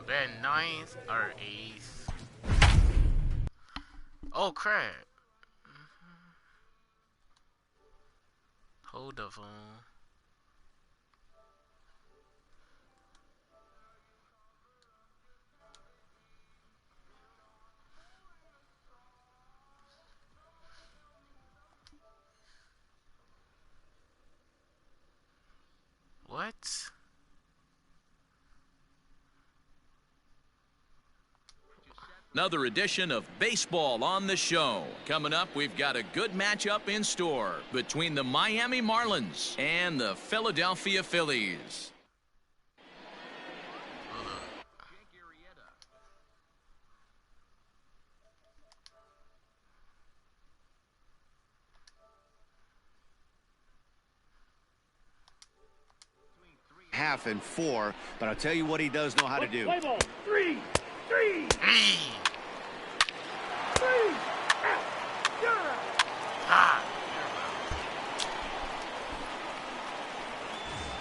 They're ninth or eighth. Oh crap. Hold the phone. What? Another edition of baseball on the show. Coming up, we've got a good matchup in store between the Miami Marlins and the Philadelphia Phillies. Half and 4, but I'll tell you what he does know how to do. Play ball. 3.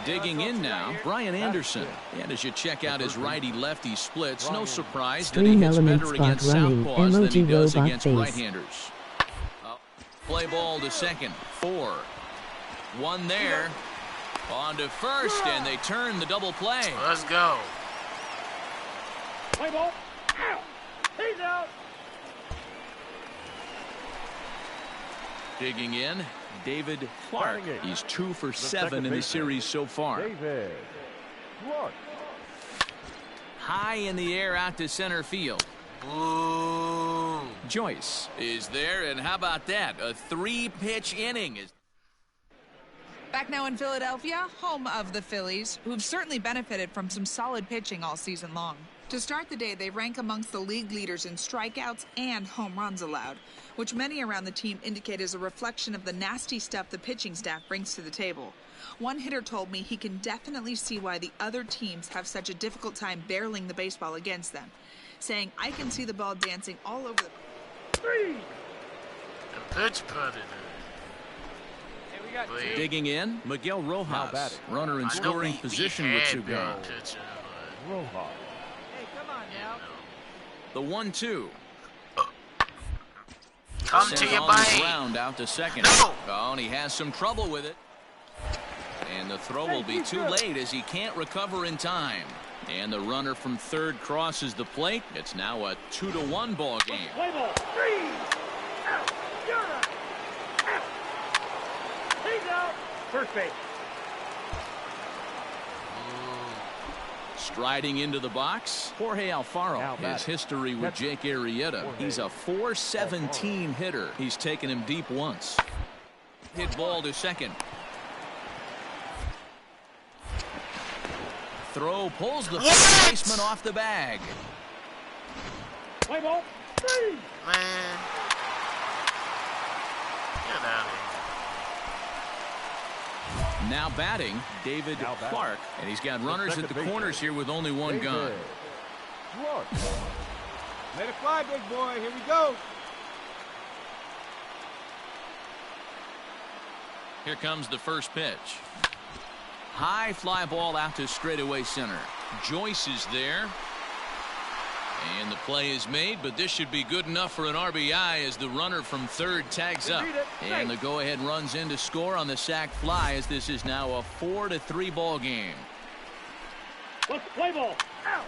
Digging in now, Brian Anderson. And as you check out his righty-lefty splits, no surprise that he hits better against southpaws than he does against right-handers. Play ball to second. 4. One there. On to first, and they turn the double play. Let's go. Play ball. Out. He's out. Digging in, David Clark. He's 2 for 7 in the series so far. David Clark. High in the air out to center field. Ooh. Joyce is there, and how about that? A 3-pitch inning. Back now in Philadelphia, home of the Phillies, who've certainly benefited from some solid pitching all season long. To start the day, they rank amongst the league leaders in strikeouts and home runs allowed, which many around the team indicate is a reflection of the nasty stuff the pitching staff brings to the table. One hitter told me he can definitely see why the other teams have such a difficult time barreling the baseball against them, saying, "I can see the ball dancing all over the..." 3. The pitch put it. Digging in, Miguel Rojas. Runner in scoring position with 2 go. Rojas. Hey, come on now. The 1-2. Come to your bite. Ground out to second. No. Oh, and he has some trouble with it. And the throw will be too late as he can't recover in time. And the runner from third crosses the plate. It's now a 2-1 ball game. Play ball. 3. Out. You're out. Out. He's out. First base. Striding into the box, Jorge Alfaro. His history with Jake Arrieta. He's a .417 hitter. He's taken him deep once. Hit ball to second. Throw pulls the first baseman off the bag. Play ball. 3. Man. Get out of here. Now batting, David Clark. And he's got runners at the corners here with only 1 gun. Let it fly, big boy. Here we go. Here comes the first pitch. High fly ball out to straightaway center. Joyce is there. And the play is made, but this should be good enough for an RBI as the runner from third tags up. And the go-ahead runs in to score on the sac fly as this is now a 4-3 ball game. Let's play ball. Out.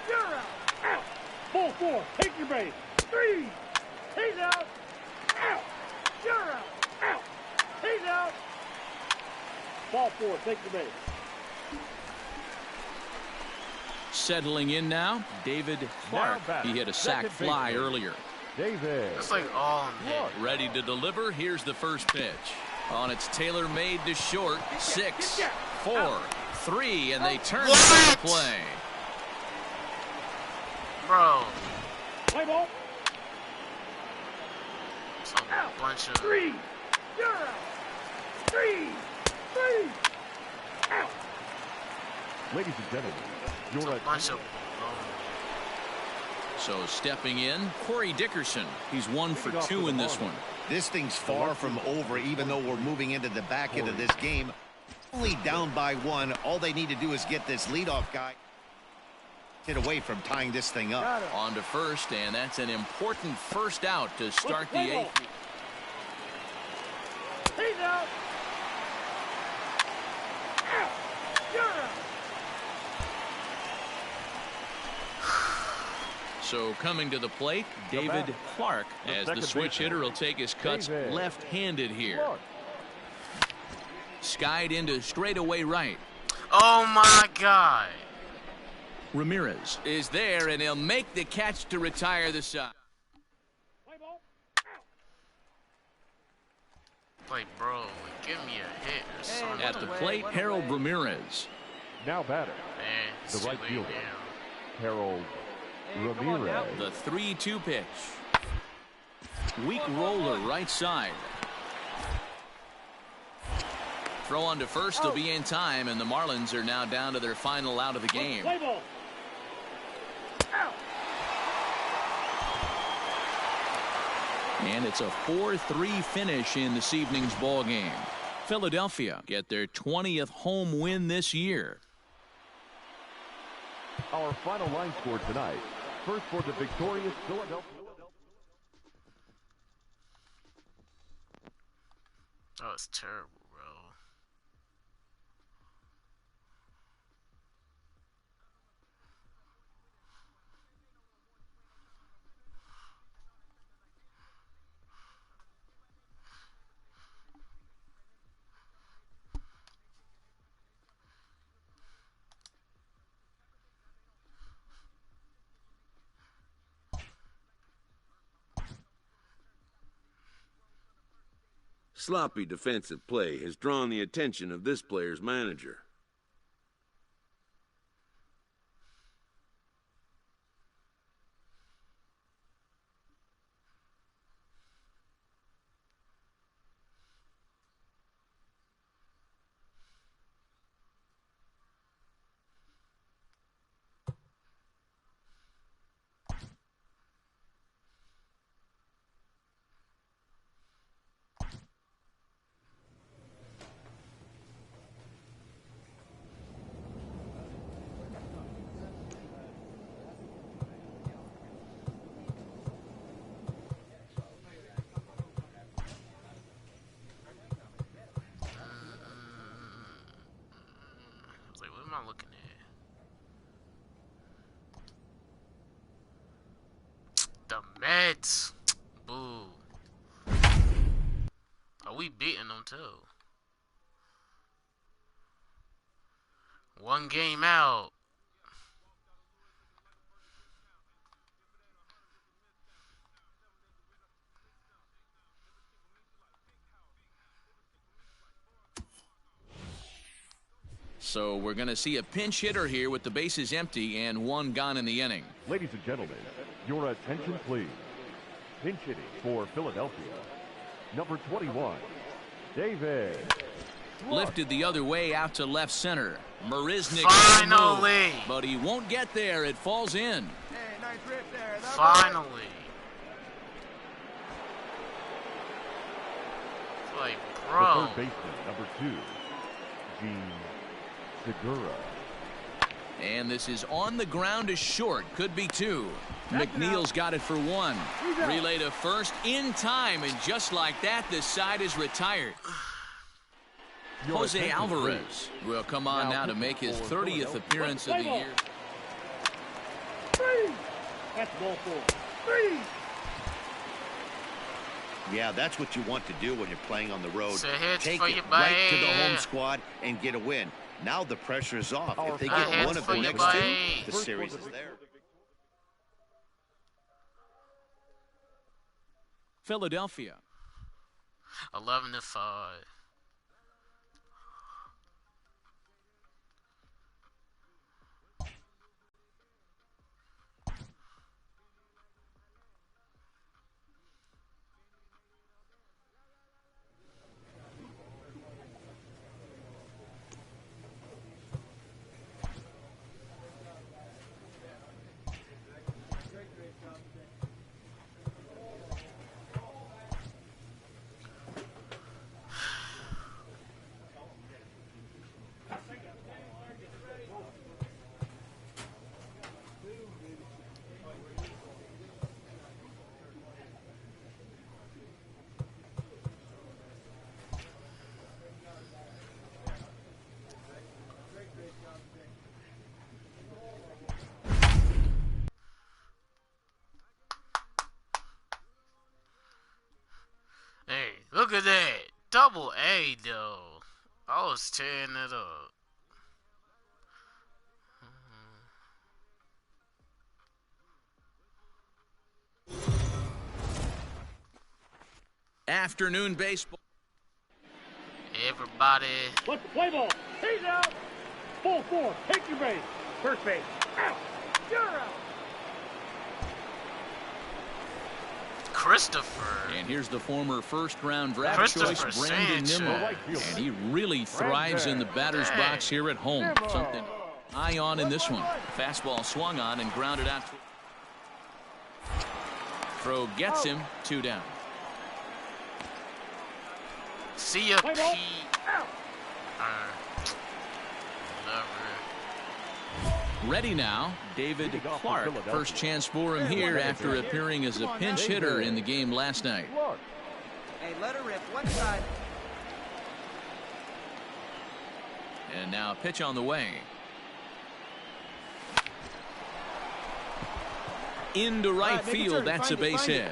You're out. Out. Ball 4. Take your base. 3. He's out. Out. You're out. Out. He's out. Ball 4. Take your base. Settling in now, David Clark. He hit a sac fly earlier. David. It's like all hit. Ready to deliver. Here's the first pitch. On its tailor-made to short. 6, 4, 3, and they turn the play. Bro. Play ball. It's a bunch of... 3. You're out. 3. Out. Ladies and gentlemen, you're a bunch of... So stepping in, Corey Dickerson. He's 1 for 2 in this one. This thing's far from over, even though we're moving into the back end of this game. Only down by 1. All they need to do is get this leadoff guy Get away from tying this thing up. Got it. On to first, and that's an important first out to start the Play ball. eighth. He's out. Out. You're out. So coming to the plate, David Clark, as the switch hitter will take his cuts left-handed here. Skied into straightaway right. Oh my God. Ramirez is there, and he'll make the catch to retire the side. Play ball. Like, bro, give me a hit or something. At the plate, Harold Ramirez. Now batter, Man, it's the right too late fielder, now. Harold Ramirez. The 3-2 pitch. Weak roller right side. Throw on to first will be in time, and the Marlins are now down to their final out of the game. Play ball. Out. And it's a 4-3 finish in this evening's ball game. Philadelphia get their 20th home win this year. Our final line score tonight. First for the victorious Philadelphia. That was terrible, bro. Sloppy defensive play has drawn the attention of this player's manager. Like, what am I looking at? The Mets. Boo. Are we beating them too? One game out. So we're going to see a pinch hitter here with the bases empty and one gone in the inning. Ladies and gentlemen, your attention please. Pinch hitting for Philadelphia. Number 21, David. Lifted the other way out to left center. Marisnik. Finally. But he won't get there. It falls in. Finally. Like, The bro. third baseman, number 2, Gene Segura. And this is on the ground to short. Could be two. McNeil's got it for one. Relay to first in time, and just like that, the side is retired. Your Jose attention, Alvarez please. will come on now to make his 30th appearance of the year. Three. That's ball 4. 3. Yeah, that's what you want to do when you're playing on the road. So hits Take for it your right to the buddy. home squad and get a win. Now the pressure is off. Our If they final get one hits of for the your next two, buddy. the series is there. Philadelphia. 11-5. Look at that. Double A, though. I was tearing it up. Afternoon baseball. Everybody. Let's play ball. He's out. Ball 4. Take your base. First base. Out. You're out. Christopher. And here's the former first-round draft choice, Brandon Nimmo. And he really thrives in the batter's box here at home. Something eye on in this one. Fastball swung on and grounded out. Throw gets him. 2 down. See ya, Pete. Ready now, David Clark. First chance for him here after appearing as a pinch hitter in the game last night. Hey, let her rip. One side. And now a pitch on the way. Into right field. That's a base hit.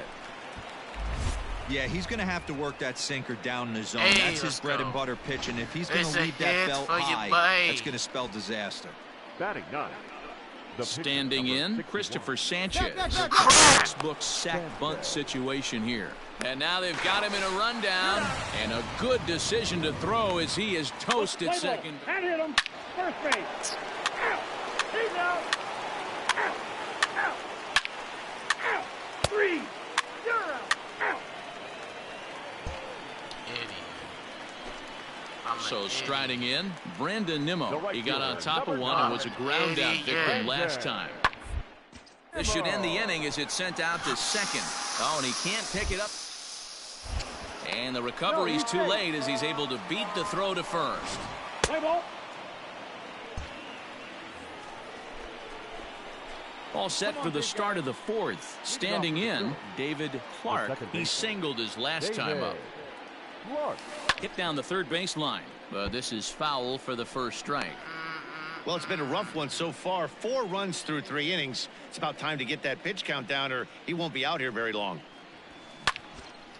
Yeah, he's going to have to work that sinker down in the zone. Hey, that's his bread and butter pitch, and if he's going to It's a leave that hit belt for your high, boy. that's going to spell disaster. Batting 9. Standing in, Christopher Sanchez. Textbook sack bunt situation here. And now they've got him in a rundown. And a good decision to throw as he is toasted second. And hit him. First base. Out. He's out. Out. Out. Out. 3. You're out. Out. So striding in, Brandon Nimmo. He got on top of one and was a ground out victim last time. This should end the inning as it's sent out to second. Oh, and he can't pick it up. And the recovery's too late as he's able to beat the throw to first. Play ball. All set for the start of the 4th. Standing in, David Clark. He singled his last time up. Hit down the third base line, but this is foul for the first strike. Well, it's been a rough one so far. 4 runs through 3 innings. It's about time to get that pitch count down or he won't be out here very long.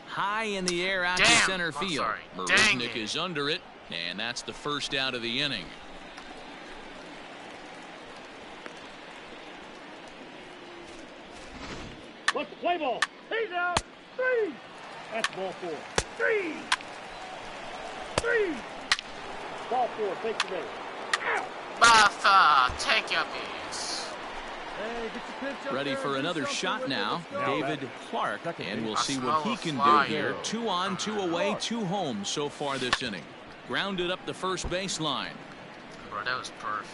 High in the air out to center field. Bereznik is under it, and that's the first out of the inning. Let's play ball. He's out. 3. That's ball 4. 3. 3. Ball 4. Take the base. Out. Martha, take your base. Ready for another shot now. David Clark, and we'll see what he can do fly here. here. 2 on, 2 away, 2 home so far this inning. Grounded up the first baseline. Bro, that was perfect.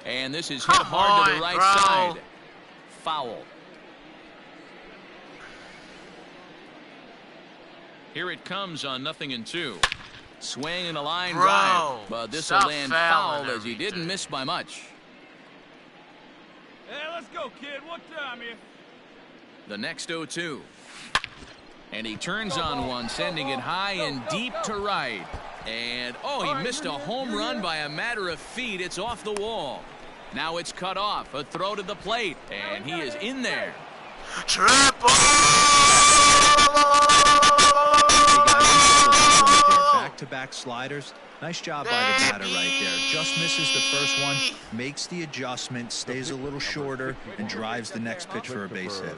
And this is hit hard to the right side. Foul. Here it comes on 0-2. Swing and a line drive, but this will land foul as he didn't miss by much. Hey, let's go, kid. What time here? The next 0-2. And he turns on one, sending it high and deep to right. And, oh, he missed a home run by a matter of feet. It's off the wall. Now it's cut off. A throw to the plate, and he is in there. Triple! Back-to-back sliders. Nice job by the batter right there. Just misses the first one, makes the adjustment, stays a little shorter, and drives the next pitch for a base hit.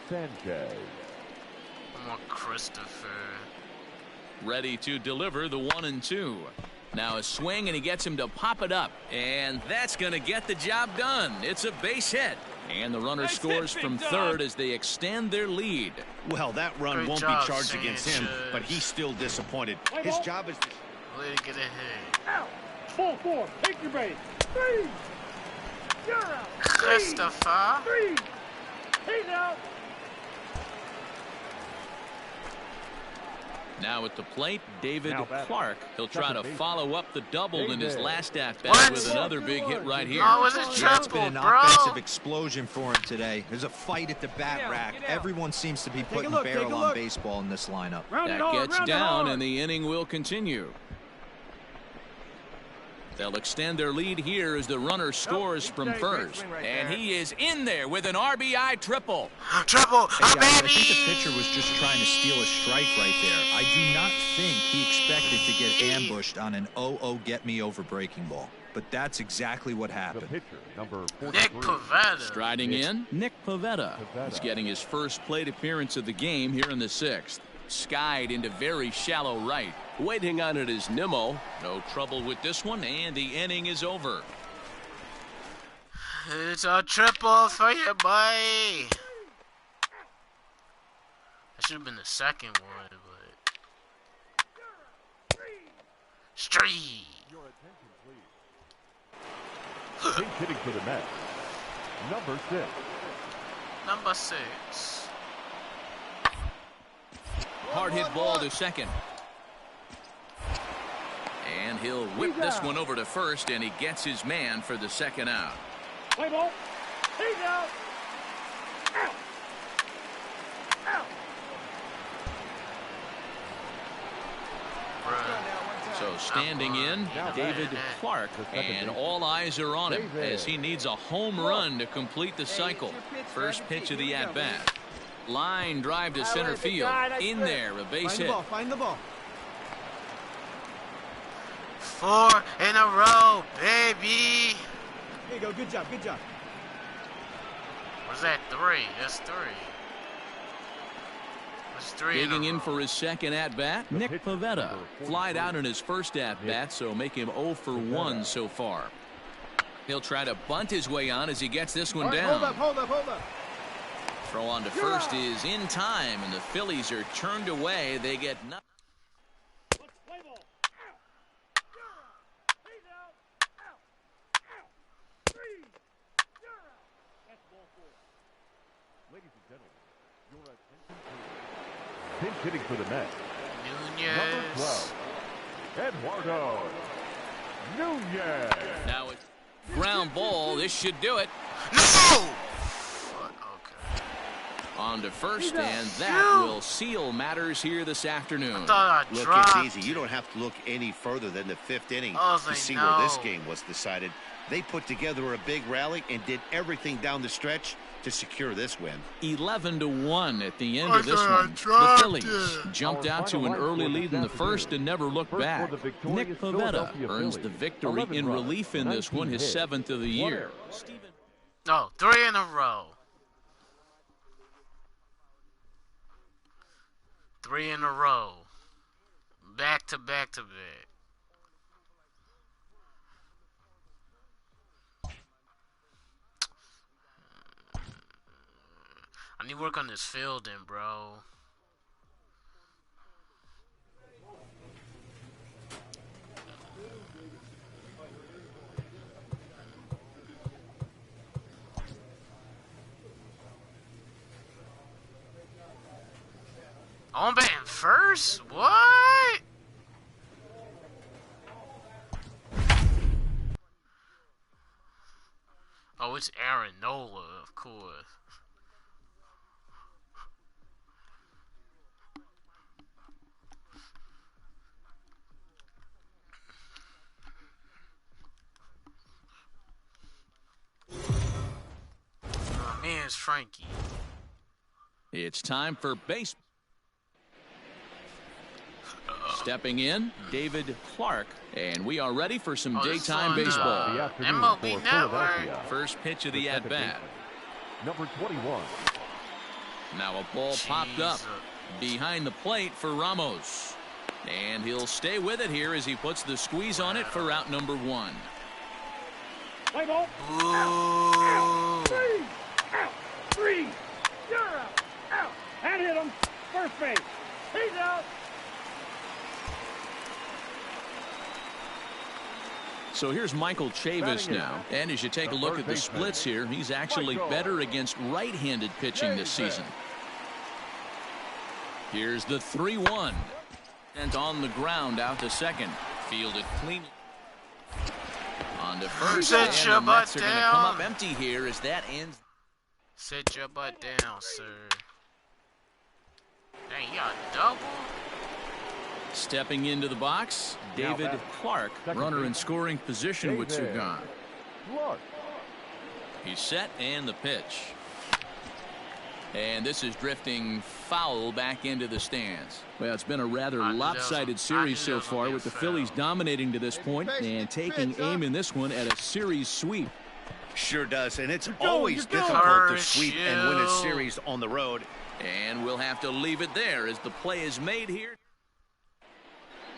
Sanchez. Come on, Christopher. Ready to deliver the 1-2. Now a swing, and he gets him to pop it up. And that's going to get the job done. It's a base hit. And the runner scores from third as they extend their lead. Well, that run Great won't job, be charged against him, Sanchez. but he's still disappointed. His job is... Way to get ahead. Out. Ball 4. Take your base. 3. You're out. 3. Christopher. 3. He's out. Now at the plate, David Now batting. Clark. He'll try to Second base. follow up the double in his last at-bat What? with another big hit right here. Oh, it was a Yeah, it's triple, been an bro. offensive explosion for him today. There's a fight at the bat rack. Everyone seems to be putting barrel on baseball in this lineup. Round it That hard, gets round it down, hard. and the inning will continue. They'll extend their lead here as the runner scores from first. And he is in there with an RBI triple. Triple, Hey guys, baby! I think the pitcher was just trying to steal a strike right there. I do not think he expected to get ambushed on an 0-0 get-me-over breaking ball. But that's exactly what The happened. pitcher, number 43. Nick Pavetta. Striding in, Nick Pavetta. He's getting his first plate appearance of the game here in the 6th. Skied into very shallow right. Waiting on it is Nimmo. No trouble with this one, and the inning is over. It's a triple for you, boy. That should have been the second one, but... Street. Your attention, please. Pinch hitting for the Mets, number 6. Number 6. Hard hit ball to second. And he'll whip this one over to first, and he gets his man for the second out. Play ball. He's out. Out. Out. So standing in, David Clark, and all eyes are on him as he needs a home run to complete the cycle. First pitch of the at-bat. Line drive to center field. In there, a base hit. Find the ball. 4 in a row, baby. There you go. Good job. Good job. What's that? 3. That's 3. That's 3 Digging in in for his second at-bat, Nick Pavetta. Flied out in his first at-bat, so make him 0 for 1 so far. He'll try to bunt his way on as he gets this one down. Hold up. Throw on to first is in time, and the Phillies are turned away. They get nothing. Play ball. He's out. Out. Out. 3. You're out. That's ball 4. Ladies and gentlemen, your attention, please. Pinch hitting for the Mets, number Nunez. 12. Eduardo Nunez. Now it's ground ball. This should do it. No! Fuck, okay. On to first, and that will seal matters here this afternoon. I thought I Look, dropped. it's easy. You don't have to look any further than the 5th inning Oh, to they see know. where this game was decided. They put together a big rally and did everything down the stretch to secure this win. 11-1 at the end I of this thought I one. The dropped Phillies it. jumped out to an early lead in the first and never looked back. Nick Pavetta earns the victory in relief in this one, his 7th of the year. No, 3 in a row. 3 in a row. Back to back to back. I need work on this fielding, bro. On batting first? What? Oh, it's Aaron Nola, of course. My man's Frankie. It's time for base. Stepping in, David Clark, and we are ready for some daytime baseball. The afternoon MLB for Network. Philadelphia. First pitch of the Second at-bat. baseman, number 21. Now a ball popped up behind the plate for Ramos. And he'll stay with it here as he puts the squeeze on it for out number 1. Play ball. Ooh. Out. 3. Out. 3. You're out. Out. And hit him. First base. He's out. So here's Michael Chavis now. And as you take a look at the splits here, he's actually better against right-handed pitching this season. Here's the 3-1. And on the ground out to second. Fielded clean. On to first. Sit And your the Mets butt are going to come up down. empty here as that ends. Sit your butt down, sir. Dang, you got a double? Stepping into the box, David Clark, runner in scoring position with two gone. He's set and the pitch. And this is drifting foul back into the stands. Well, it's been a rather lopsided series so far, with the Phillies dominating to this point and taking aim in this one at a series sweep. Sure does, and it's always difficult to sweep and win a series on the road. And we'll have to leave it there as the play is made here.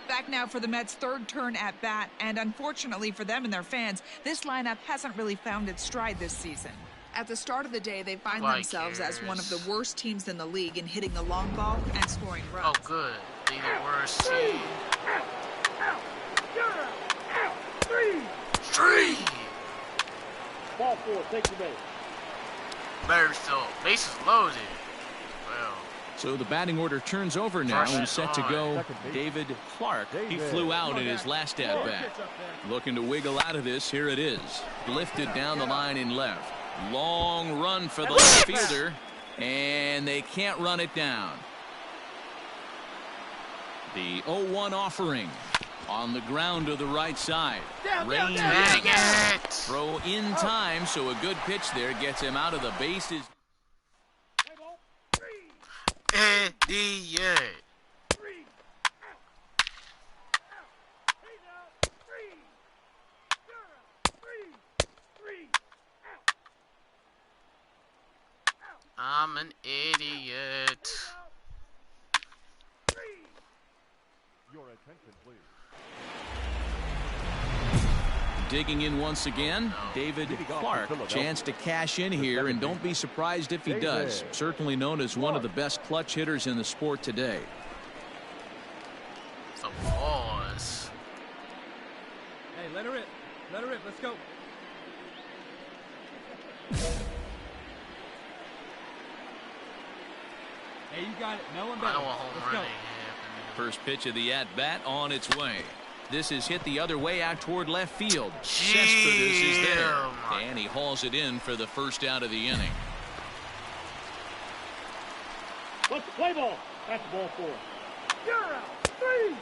Back now for the Mets' third turn at bat, and unfortunately for them and their fans, this lineup hasn't really found its stride this season. At the start of the day, they find themselves as one of the worst teams in the league in hitting the long ball and scoring runs. Oh, good. Be the worst team. Three. Ball 4, take the base. Better still. Bases loaded. Well. So the batting order turns over now and set to go David Clark. He flew out in his last at bat. Looking to wiggle out of this. Here it is. Lifted down the line in left. Long run for the left fielder, and they can't run it down. The 0-1 offering on the ground to the right side. Rain throw in time, so a good pitch there gets him out of the bases. Idiot. I'm an idiot. Your attention, please. Digging in once again, David Clark. Chance to cash in here, and don't be surprised if he does. Certainly known as one of the best clutch hitters in the sport today. Some pause. Hey, let her rip. Let her rip. Let's go. Hey, you got it. No one better. I don't want home Let's running. First pitch of the at-bat on its way. This is hit the other way out toward left field. Cespedes is there, and he hauls it in for the first out of the inning. Let's play ball. That's ball 4. You're out. 3.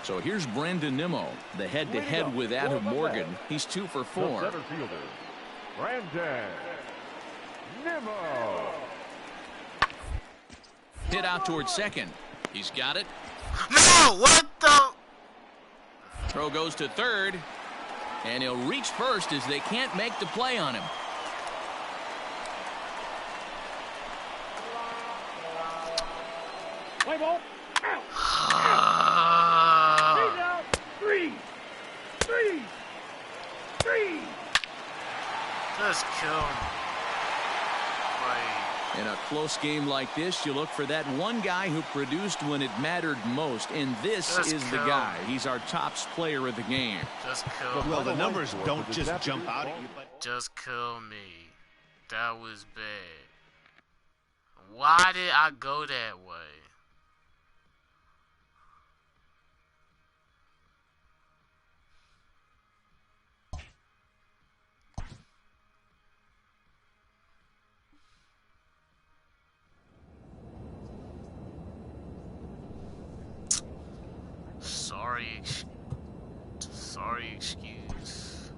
So here's Brandon Nimmo, the head-to-head with Adam Morgan. He's 2 for 4. The center fielder, Brandon Nimmo. Hit out towards second. He's got it. No, what the? Throw goes to third, and he'll reach first as they can't make the play on him. Play ball. Out. He's out. 3. Just kill him. In a close game like this, you look for that one guy who produced when it mattered most, and this is the guy. He's our top player of the game. Just kill me. Well, the numbers don't just jump out at you, but Just kill me. That was bad. Why did I go that way? Sorry, excuse.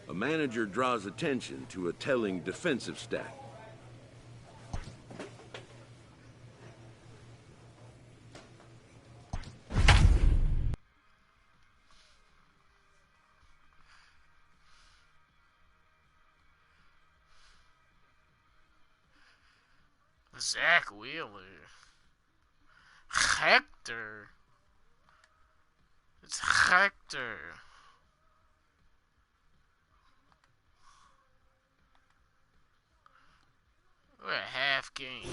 A manager draws attention to a telling defensive stat. Zach Wheeler. Hector. It's Hector. We're at half game.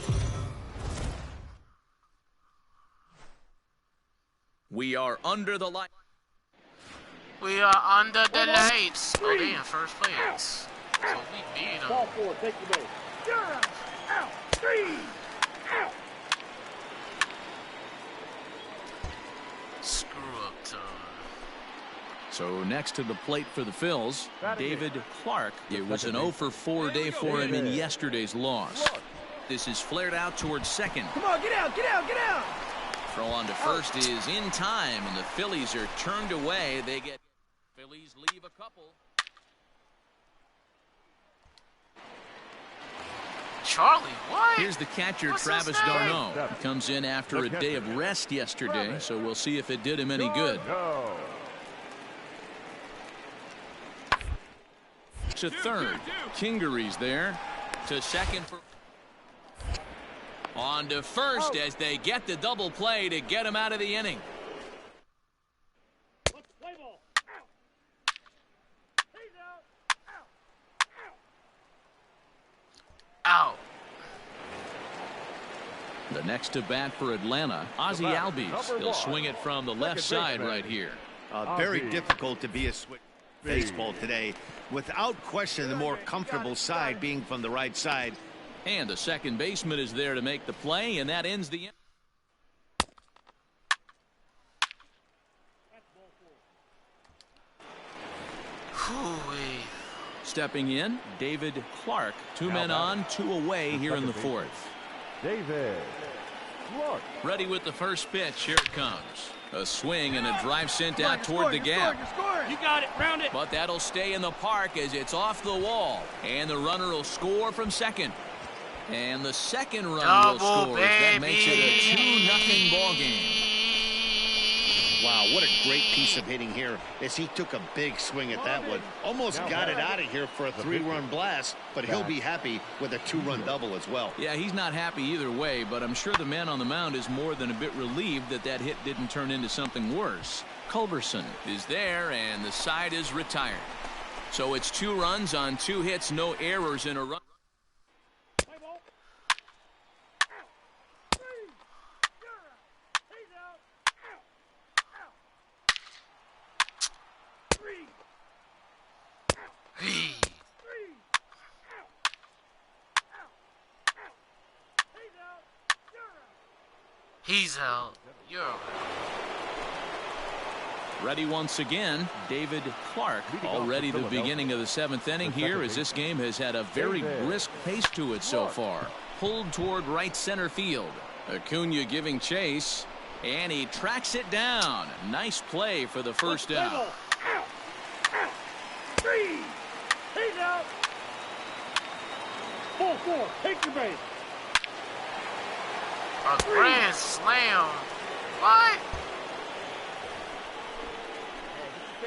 We are under the light. We are under the lights. Oh, they in first place. So we beat them. Ball 4, take the base. You're out. Out. 3. Out. Screw up time. So next to the plate for the Phils, David Clark. It was an 0 for 4 day for him in yesterday's loss. This is flared out towards second. Come on, get out, get out, get out. Throw on to first is in time, and the Phillies are turned away. They get Phillies leave a couple. Charlie, what? Here's the catcher, What's Travis his name? d'Arnaud. He comes in after a day of rest yesterday, so we'll see if it did him any good. To third, Kingery's there. To second for. On to first as they get the double play to get him out of the inning. Let's play ball. Out. He's out. Out. Out. The next to bat for Atlanta, Ozzie Albies. He'll swing it from the left side right here. Very difficult to be a switch baseball today. Without question, the more comfortable side being from the right side. And the second baseman is there to make the play, and that ends the inning. Hoo-wee. Stepping in, David Clark. 2 men on, 2 away here in the fourth. David Clark. Ready with the first pitch. Here it comes. A swing and a drive sent out toward the gap. You got it, round it. But that'll stay in the park as it's off the wall. And the runner will score from second. And the second runner will score. That makes it a 2-0 ball game. Wow, what a great piece of hitting here as he took a big swing at that one. Almost got it out of here for a 3-run blast, but he'll be happy with a 2-run double as well. Yeah, he's not happy either way, but I'm sure the man on the mound is more than a bit relieved that that hit didn't turn into something worse. Culberson is there, and the side is retired. So it's 2 runs on 2 hits, no errors in a run. He's out. You're out. Ready once again, David Clark. Already the beginning of the 7th inning here as this game has had a very brisk pace to it so far. Pulled toward right center field. Acuna giving chase, and he tracks it down. Nice play for the first down. Out. Out. 3. He's out. Ball 4, take your base. A grand slam. What?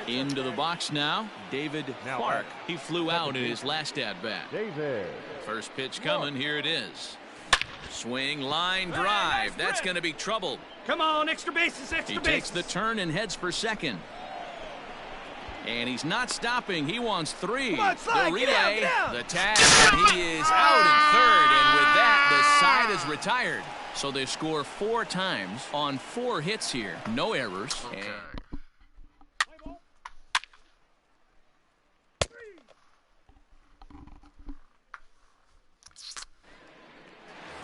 Into the box now, David Clark. He flew out in his last at-bat. David. First pitch coming. Here it is. Swing, line, drive. That's going to be trouble. Come on, extra bases, extra He bases. takes the turn and heads for second. And he's not stopping. He wants 3. Come on, slide, The relay, get out. the tag, and he is out in third. And with that, the side is retired. So they score 4 times on 4 hits here. No errors. Okay.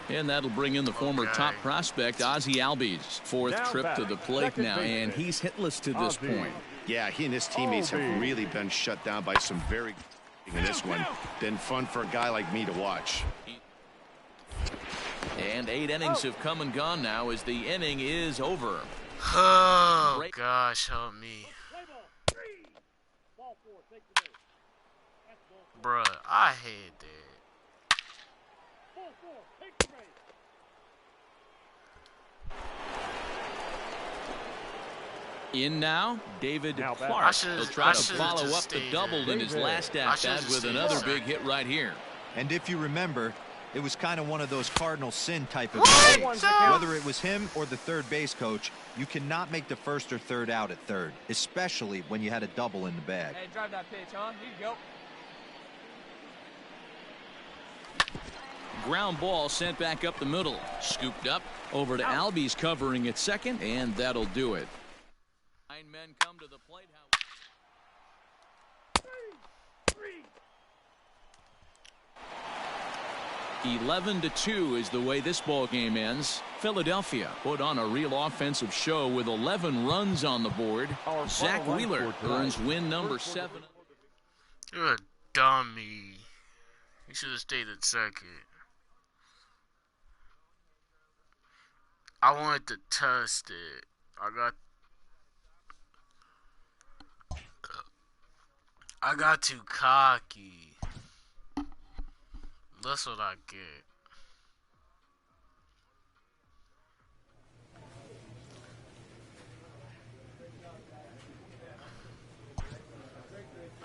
And that'll bring in the former top prospect, Ozzie Albies. 4th Now trip to back, the plate second now, baseman, and he's hitless to this Albies. point. Yeah, he and his teammates have really been shut down by some very in this one. Been fun for a guy like me to watch. And 8 innings have come and gone now as the inning is over. Oh, gosh, help me. Bruh, I hate that. In now, David Now back. Clark. should've- He'll try I to should've follow just up the stayed double there. in his last I at-bat should've with stayed another there. big hit right here. And if you remember, it was kind of one of those cardinal sin type of What? mistakes. Whether it was him or the third base coach, you cannot make the first or third out at third, especially when you had a double in the bag. Hey, drive that pitch, huh? Here you go. Ground ball sent back up the middle. Scooped up over to Albies covering at second, and that'll do it. 9 men come to the plate. 11-2 is the way this ball game ends. Philadelphia put on a real offensive show with 11 runs on the board. Zach Wheeler earns win number 7. You're a dummy. You should have stayed at second. I wanted to test it. I got too cocky. That's what I get.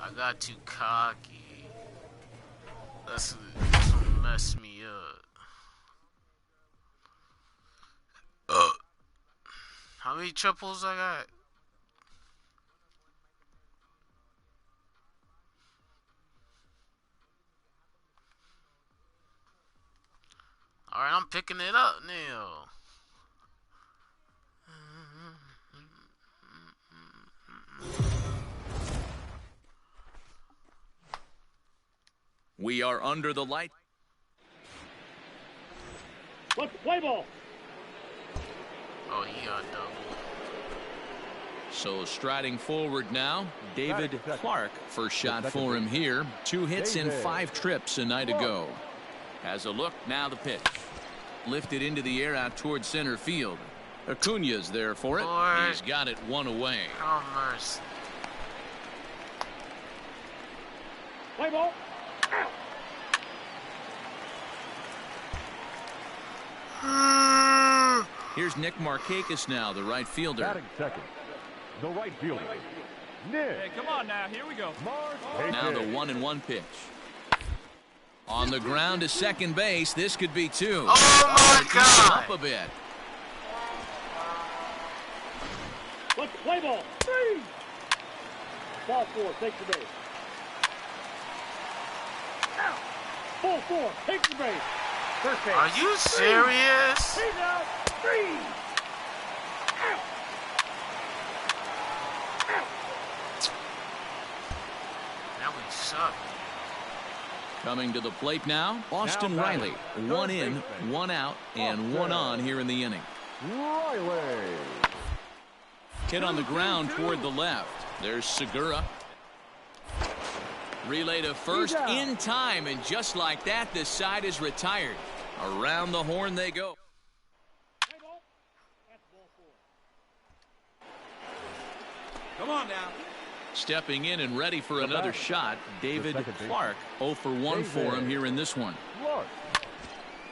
I got too cocky. That's what messed me up. How many triples I got? Alright, I'm picking it up now. We are under the light. Let's play ball. Oh, he got double. So striding forward now, David Clark. First shot for him here. 2 hits in 5 trips a night ago. Has a look, now the pitch. Lifted into the air out towards center field. Acuna's there for it. He's got it 1 away. Oh, mercy. Play ball. Out. Here's Nick Markakis now, the right fielder. Batting second, the right fielder, Nick. Hey, come on now. Here we go. Now the 1-1 pitch. On the ground to second base. This could be 2. Oh, my God. Up a bit. Let's play ball. 3. Ball 4. Take the base. Out. Ball 4. Take the base. First base. Are you serious? He's out. 3. Out. Out. Now we suck. Coming to the plate now, Austin Riley. 1 in, 1 out, and 1 on here in the inning. Riley. Hit on the ground toward the left. There's Segura. Relay to first in time, and just like that, this side is retired. Around the horn they go. Come on now. Stepping in and ready for another shot, David Clark. 0 for 1 for him here in this one.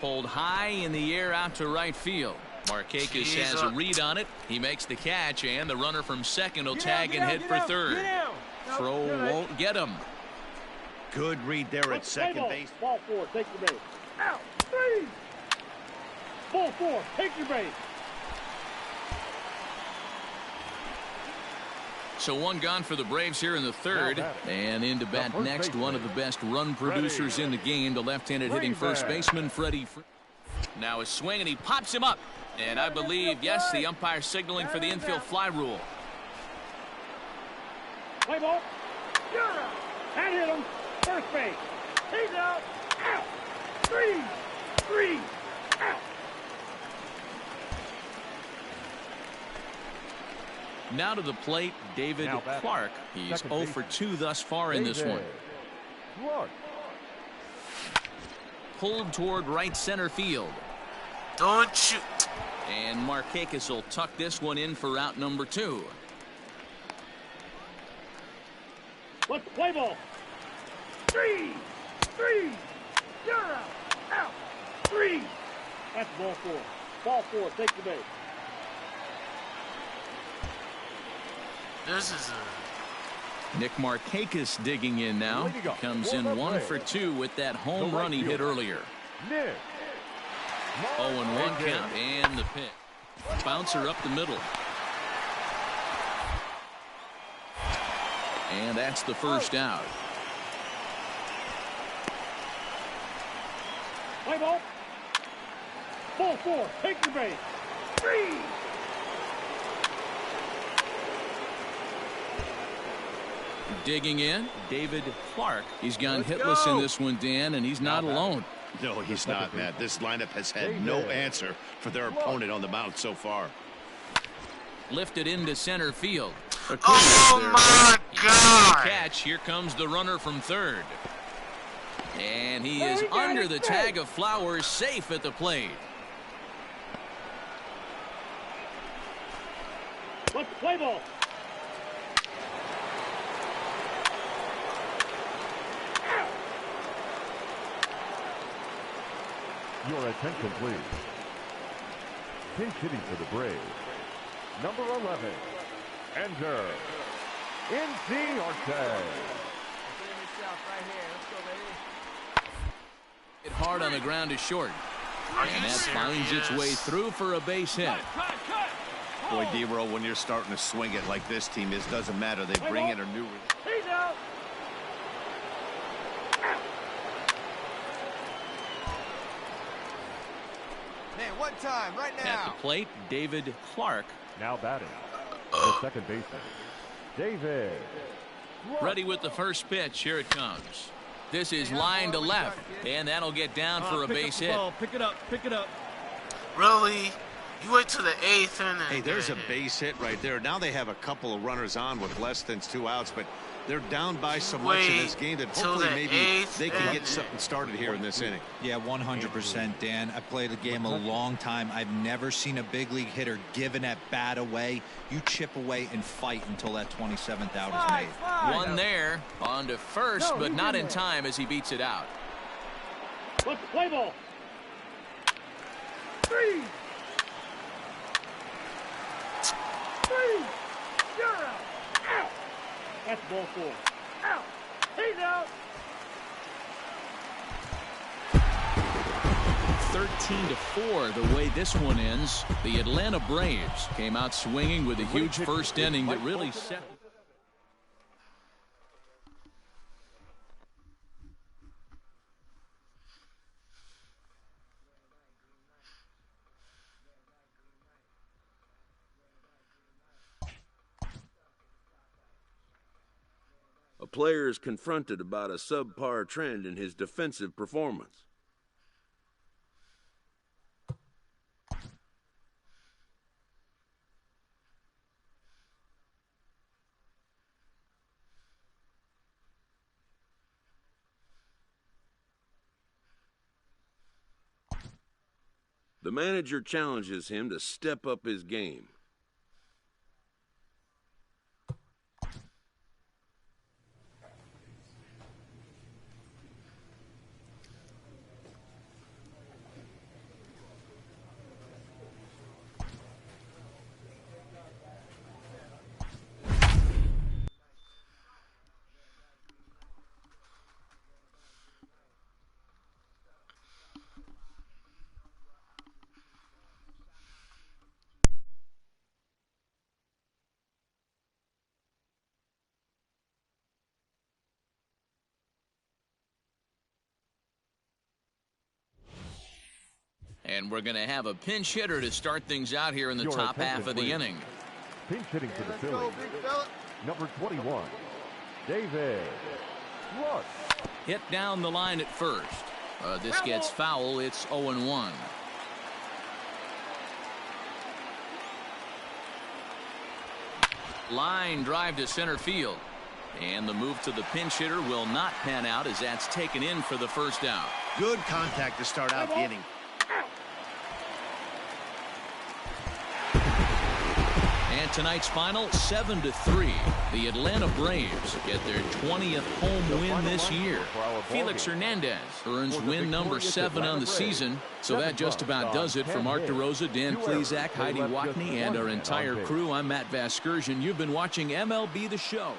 Pulled high in the air out to right field. Markakis has a read on it. He makes the catch, and the runner from second will tag and head for third. Throw won't get him. Good read there at second base. Ball 4. Take the base. Out. 3. Ball 4. Take your base. So 1 gone for the Braves here in the third. And in to bat next, one of the best run producers in the game, the left-handed hitting first baseman, Freddie. Now a swing, and he pops him up. And I believe, yes, the umpire signaling for the infield fly rule. Play ball. You're out. And hit him. First base. He's out. Out. 3. Out. Now to the plate, David Clark. He's 0 for 2 thus far in this one. Pulled toward right center field. Don't shoot. And Markakis will tuck this one in for out number 2. Let's play ball. 3. You're out. Out. 3. That's ball 4. Ball 4. Take the base. This is a... Nick Markakis digging in now. Comes in 1 for 2 with that home run he hit earlier. 0-1 count, and the pitch. Bouncer up the middle. And that's the first out. Play ball. Ball 4. Take your base. 3. Digging in, David Clark. He's gone hitless in this one, Dan, and he's not alone. No, he's not, Matt. This lineup has had no answer for their opponent on the mound so far. Lifted into center field. Oh my God! Catch. Here comes the runner from third. And he is under the tag of Flowers, safe at the plate. Let's play ball. Your attention, please. Pinch hitting for the Braves. Number 11, enter NC Arte. Hit hard on the ground is short. And that finds its way through for a base hit. Boy, D-Roll, when you're starting to swing it like this team is, doesn't matter. They bring in a new... He's out. Man, what time? Right now. At the plate, David Clark. Now batting, the second baseman, David. Ready with the first pitch. Here it comes. This is line to left, and that'll get down for a base hit. Pick it up. Pick it up. Really? You went to the 8th inning. Hey, there's a base hit right there. Now they have a couple of runners on with less than 2 outs, but they're down by so much in this game that hopefully maybe they can get something started here in this inning. Yeah, 100%, Dan. I played the game a long time. I've never seen a big league hitter give an at-bat away. You chip away and fight until that 27th out is made. One there, on to first, but not in time as he beats it out. Let's play ball. 3. 3. You're out. Out. That's ball 4. Out. He's out. 13-4 the way this one ends. The Atlanta Braves came out swinging with a huge first inning that really set. A player is confronted about a subpar trend in his defensive performance. The manager challenges him to step up his game. And we're going to have a pinch hitter to start things out here in the top half of the inning. Pinch hitting for the Phillies. Number 21, David Clark. Hit down the line at first. This gets foul. It's 0-1. Line drive to center field. And the move to the pinch hitter will not pan out as that's taken in for the first out. Good contact to start out the inning. And tonight's final, 7-3. The Atlanta Braves get their 20th home win this year. Felix Hernandez earns win number 7 on the season. So that just about does it. For Mark DeRosa, Dan Plesac, Heidi Wackney, and our entire crew, I'm Matt Vasgersian. You've been watching MLB The Show.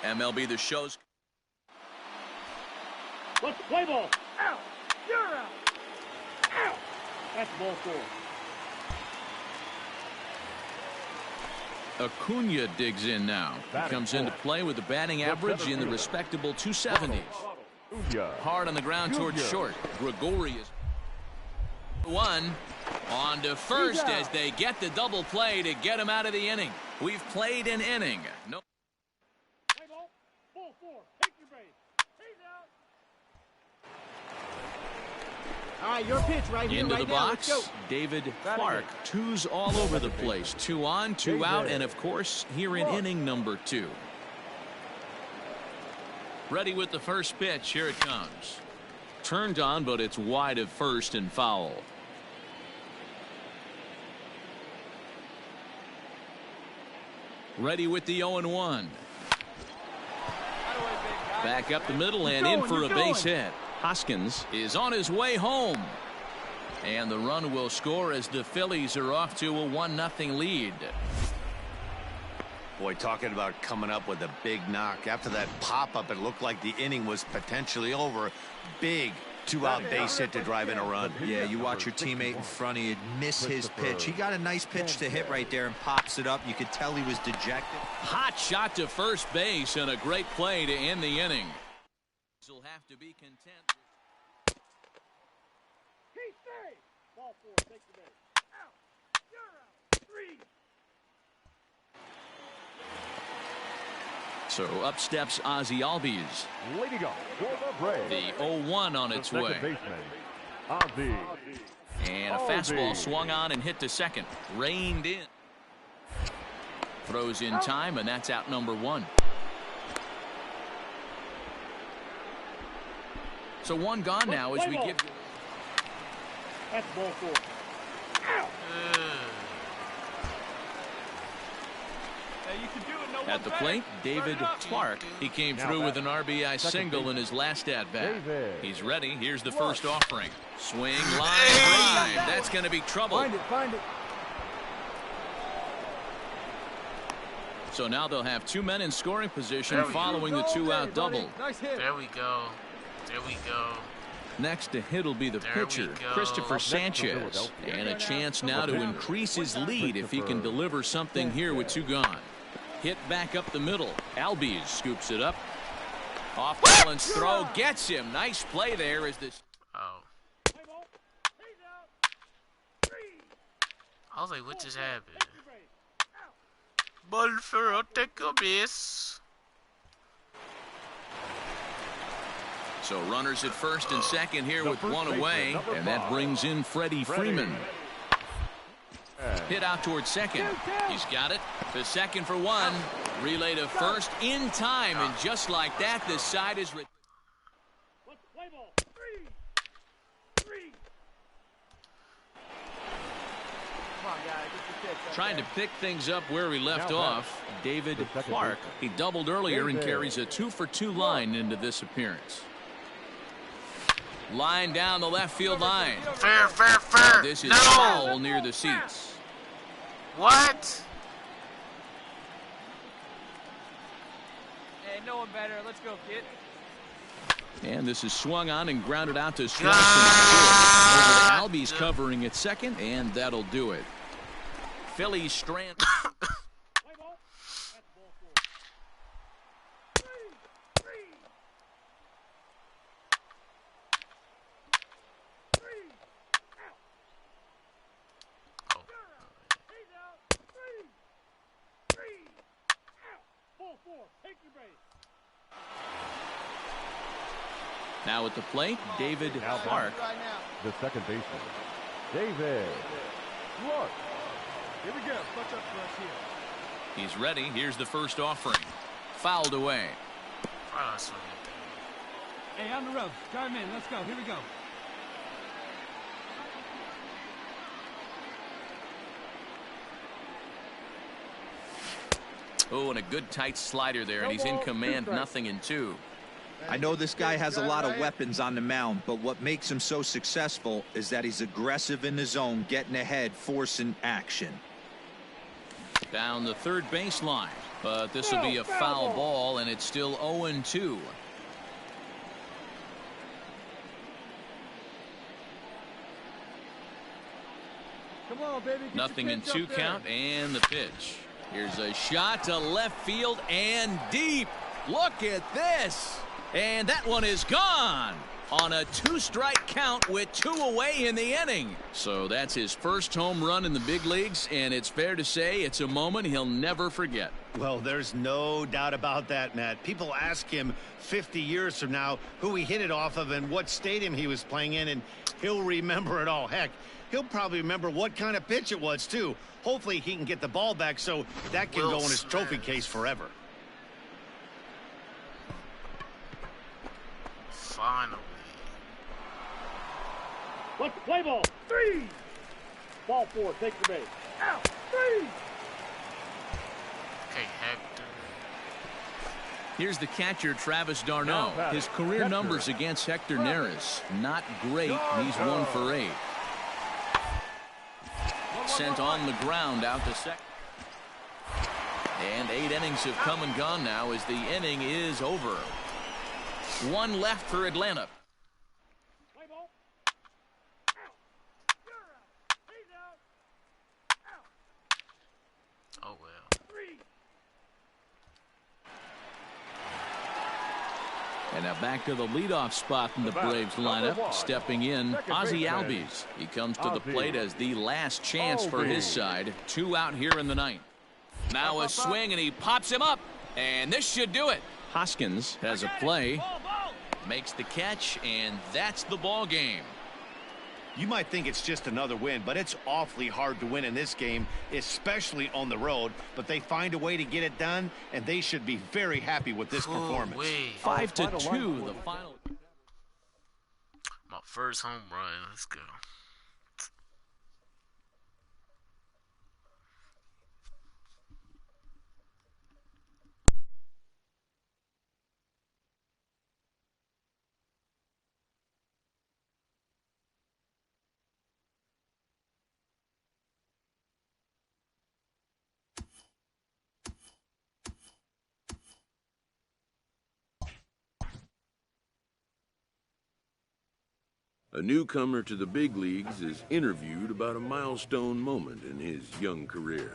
MLB The Show's. Let's play ball. Out. You're out. Out. That's ball 4. Acuna digs in now. He comes into play with a batting average in the respectable 270s. Hard on the ground towards short. Gregorius. One on to first as they get the double play to get him out of the inning. We've played an inning. No. Ball 4. Take your base. He's out. All right, your pitch right here, Into right the now. box, Let's go. David Clark. Twos all over the place. 2 on, 2 out, and of course, here in inning number 2. Ready with the first pitch. Here it comes. Turned on, but it's wide of first and foul. Ready with the 0-1. Back up the middle and in for a base hit. Hoskins is on his way home. And the run will score as the Phillies are off to a 1-0 lead. Boy, talking about coming up with a big knock. After that pop-up, it looked like the inning was potentially over. Big 2-out base hit to drive in a run. Yeah, you watch your teammate in front of you miss his pitch. He got a nice pitch to hit right there and pops it up. You could tell he was dejected. Hot shot to first base and a great play to end the inning. He'll have to be content. Keep safe. Ball 4. Take your base. Out. You're out. 3. So up steps Ozzie Albies. Leading up for the Braves, The 0-1 on its second way. baseman, Ozzie. And a fastball swung on and hit to second. Reined in. Throws in time, and that's out number 1. So 1 gone now as we get. That's ball 4. Out. Hey, you can do it. No At the plate, David Clark. He came through with an RBI single in his last at-bat. He's ready. Here's the first offering. Swing, line, drive. That's going to be trouble. Find it. So now they'll have 2 men in scoring position following the 2-out double. Nice hit. There we go. There we go. Next to hit will be the pitcher, Christopher Sanchez. And a chance now to increase his lead if he can deliver something here with 2 gone. Hit back up the middle. Albies scoops it up. Off balance throw gets him. Nice play there as this. Oh. Play ball. He's out. 3. I was like, what just happened? Take your base. Out. Ball for a take a base. So runners at first and second here with 1 away. And that brings in Freddie Freeman. Hit out towards second. He's got it. To second for 1. Relay to first in time. And just like that, the side is. Let's play ball. 3. Come on, guys. Get your pitch. Trying to pick things up where we left off. David Clark. He doubled earlier and carries a 2-for-2 line into this appearance. Line down the left field line. Fair. This is no. foul near the seats. What? Hey, no one better. Let's go, kid. And this is swung on and grounded out to strike from Over to Albies covering at second, and that'll do it. Phillies strand. Play ball. That's ball 4. 3. Oh. He's out. 3. Out. Ball 4. Take your base. Now at the plate, David Clark. The second baseman, David Clark. Here we go. Clutch up for us here. He's ready. Here's the first offering. Fouled away. Oh, swing it. Hey, on the ropes. Drive him in. Let's go. Here we go. Oh, and a good tight slider there, and he's in command, 0-2. I know this guy has a lot of weapons on the mound, but what makes him so successful is that he's aggressive in the zone, getting ahead, forcing action. Down the third baseline, but this will be a foul ball, and it's still 0-2. Come on, baby. Get Nothing your in pitch 2 up there. count, and the pitch. Here's a shot to left field and deep. Look at this. And that one is gone on a 2-strike count with 2 away in the inning. So that's his first home run in the big leagues, and it's fair to say it's a moment he'll never forget. Well, there's no doubt about that, Matt. People ask him 50 years from now who he hit it off of and what stadium he was playing in, and he'll remember it all. Heck, he'll probably remember what kind of pitch it was, too. Hopefully he can get the ball back so that can go in his trophy case forever. Finally. Let's play ball. 3. Ball 4. Take the base. Out. 3. Okay, Hector. Here's the catcher, Travis d'Arnaud. His career numbers against Hector Neris, not great. He's 1 for 8. Sent on the ground out to second. And 8 innings have come and gone now as the inning is over. 1 left for Atlanta. Oh, well. And now back to the leadoff spot in the Braves lineup. Stepping in, Ozzie Albies. He comes to the plate as the last chance for his side. 2 out here in the ninth. Now a swing, and he pops him up. And this should do it. Hoskins has a play. Makes the catch, and that's the ball game. You might think it's just another win, but it's awfully hard to win in this game, especially on the road. But they find a way to get it done, and they should be very happy with this performance. 5-2, the final. My first home run. Let's go. A newcomer to the big leagues is interviewed about a milestone moment in his young career.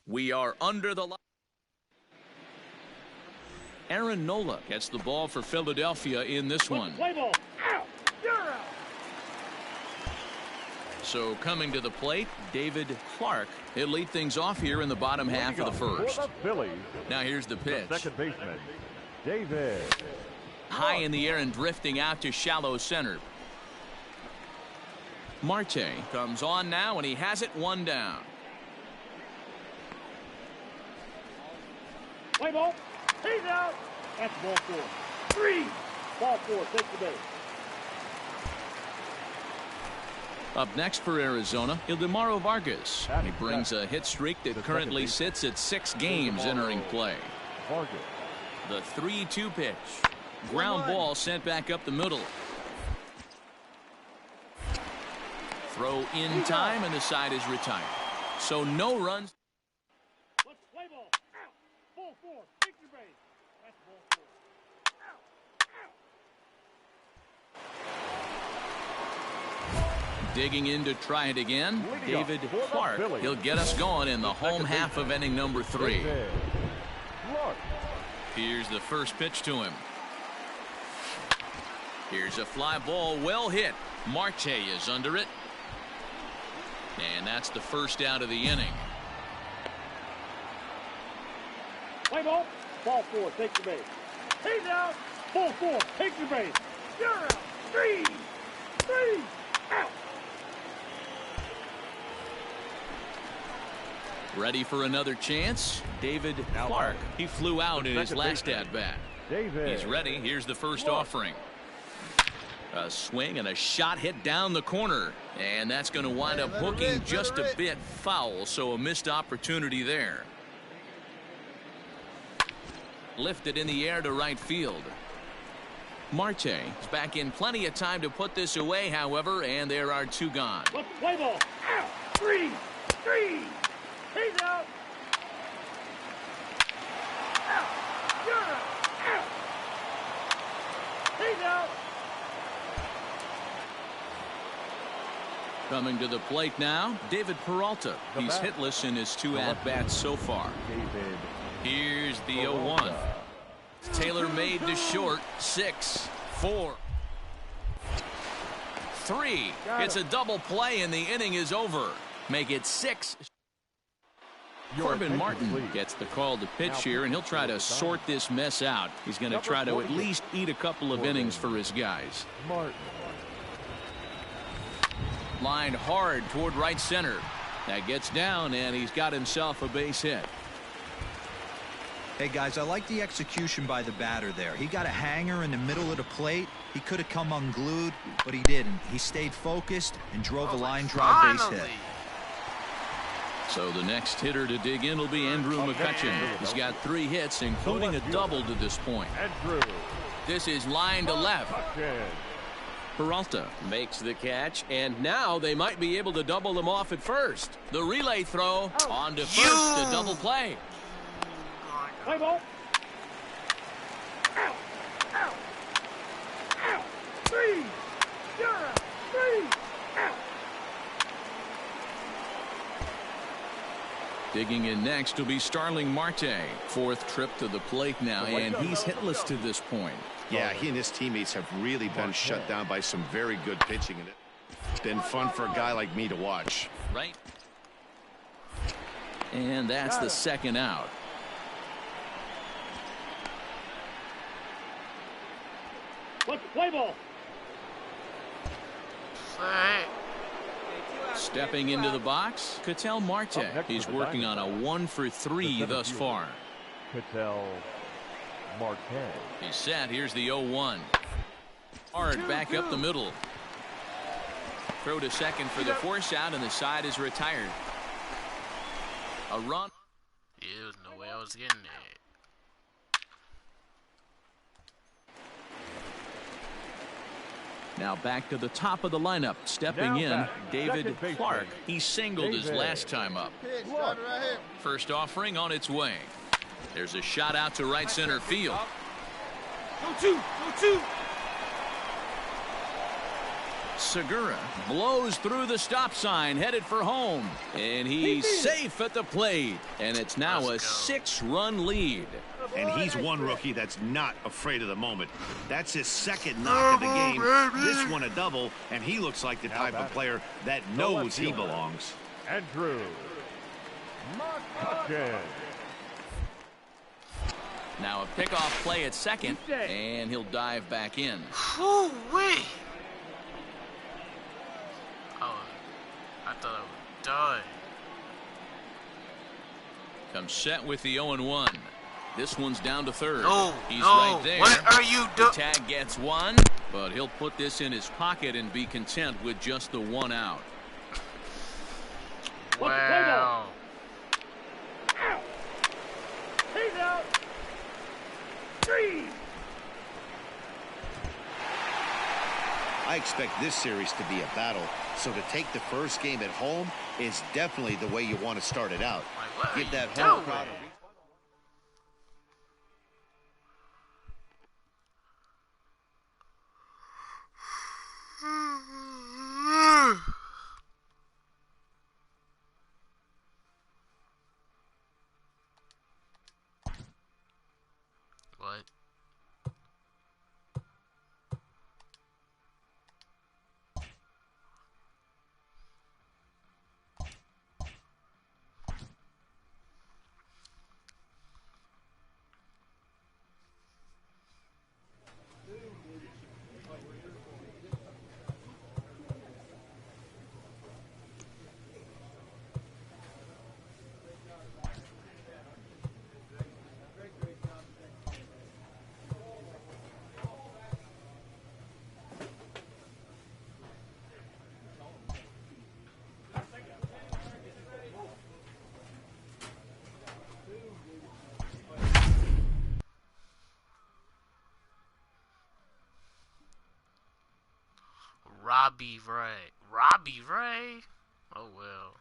We are under the line. Aaron Nola gets the ball for Philadelphia in this one. Play ball. Out. You're out. So coming to the plate, David Clark. He'll lead things off here in the bottom half of the first. Now here's the pitch. Second baseman, David. High in the air and drifting out to shallow center. Marte comes on now, and he has it 1 down. Play ball. He's out. That's ball 4. 3. Ball 4. Take the base. Up next for Arizona, Ildemaro Vargas. He brings a hit streak that currently sits at 6 games entering play. The 3-2 pitch. Ground ball sent back up the middle. Throw in time, and the side is retired. So no runs. Let's play ball. Out. Ball 4. Take your base. That's ball 4. Digging in to try it again, David Clark. He'll get us going in the home half of inning number 3. Here's the first pitch to him. Here's a fly ball, well hit. Marte is under it. And that's the first out of the inning. Play ball. Ball 4. Take your base. He's out. Ball 4. Take your base. You're out. 3. Out. Ready for another chance? David Clark. He flew out in his last at-bat. He's ready. Here's the first offering. A swing and a shot hit down the corner. And that's going to wind up hooking just a bit foul, so a missed opportunity there. Lifted in the air to right field. Marte is back in plenty of time to put this away, however, and there are 2 gone. Let's play ball. Out. 3. He's out. Out. You're out. Out. He's out. Coming to the plate now, David Peralta. He's hitless in his 2 at-bats so far. Here's the 0-1. Taylor made to short. 6, 4, 3. It's a double play and the inning is over. Make it 6. Corbin Martin gets the call to pitch here, and he'll try to sort this mess out. He's going to try to at least eat a couple of innings for his guys. Lined hard toward right center. That gets down, and he's got himself a base hit. Hey, guys, I like the execution by the batter there. He got a hanger in the middle of the plate. He could have come unglued, but he didn't. He stayed focused and drove a line drive base hit. So the next hitter to dig in will be Andrew McCutchen. He's got 3 hits, including a double to this point. This is line to left. Peralta makes the catch, and now they might be able to double them off at first. The relay throw on to first, a double play. Play ball. Out. Out. Out. 3. You're out. 3. Out. Digging in next will be Starling Marte. 4th trip to the plate now, and he's hitless to this point. Yeah, he and his teammates have really been shut down by some very good pitching, and it's been fun for a guy like me to watch. Right. And that's the second out. Let's play ball. Stepping into the box, Ketel Marte. He's working on a 1-for-3 thus far. Ketel Marte. He's set. Here's the 0-1. Hard back up the middle. Throw to second for the force out, and the side is retired. A run. Yeah, there's no way I was getting that. Now back to the top of the lineup. Stepping in, David Clark. He singled his last time up. First offering on its way. There's a shot out to right center field. Go two. Segura blows through the stop sign, headed for home. And he's safe at the plate. And it's now a 6-run lead. And he's one rookie that's not afraid of the moment. That's his second knock of the game. This one a double, and he looks like the type of player that knows he belongs. Andrew McCutchen. Now a pickoff play at second, and he'll dive back in. Woo-wee. Oh, I thought I was done. Comes set with the 0-1. This one's down to third. He's no. right there. What are you doing? Tag gets one, but he'll put this in his pocket and be content with just the 1 out. Wow. Out. He's out. 3. I expect this series to be a battle, so to take the first game at home is definitely the way you want to start it out. Give that home crowd a Robbie Ray. Robbie Ray? Oh, well.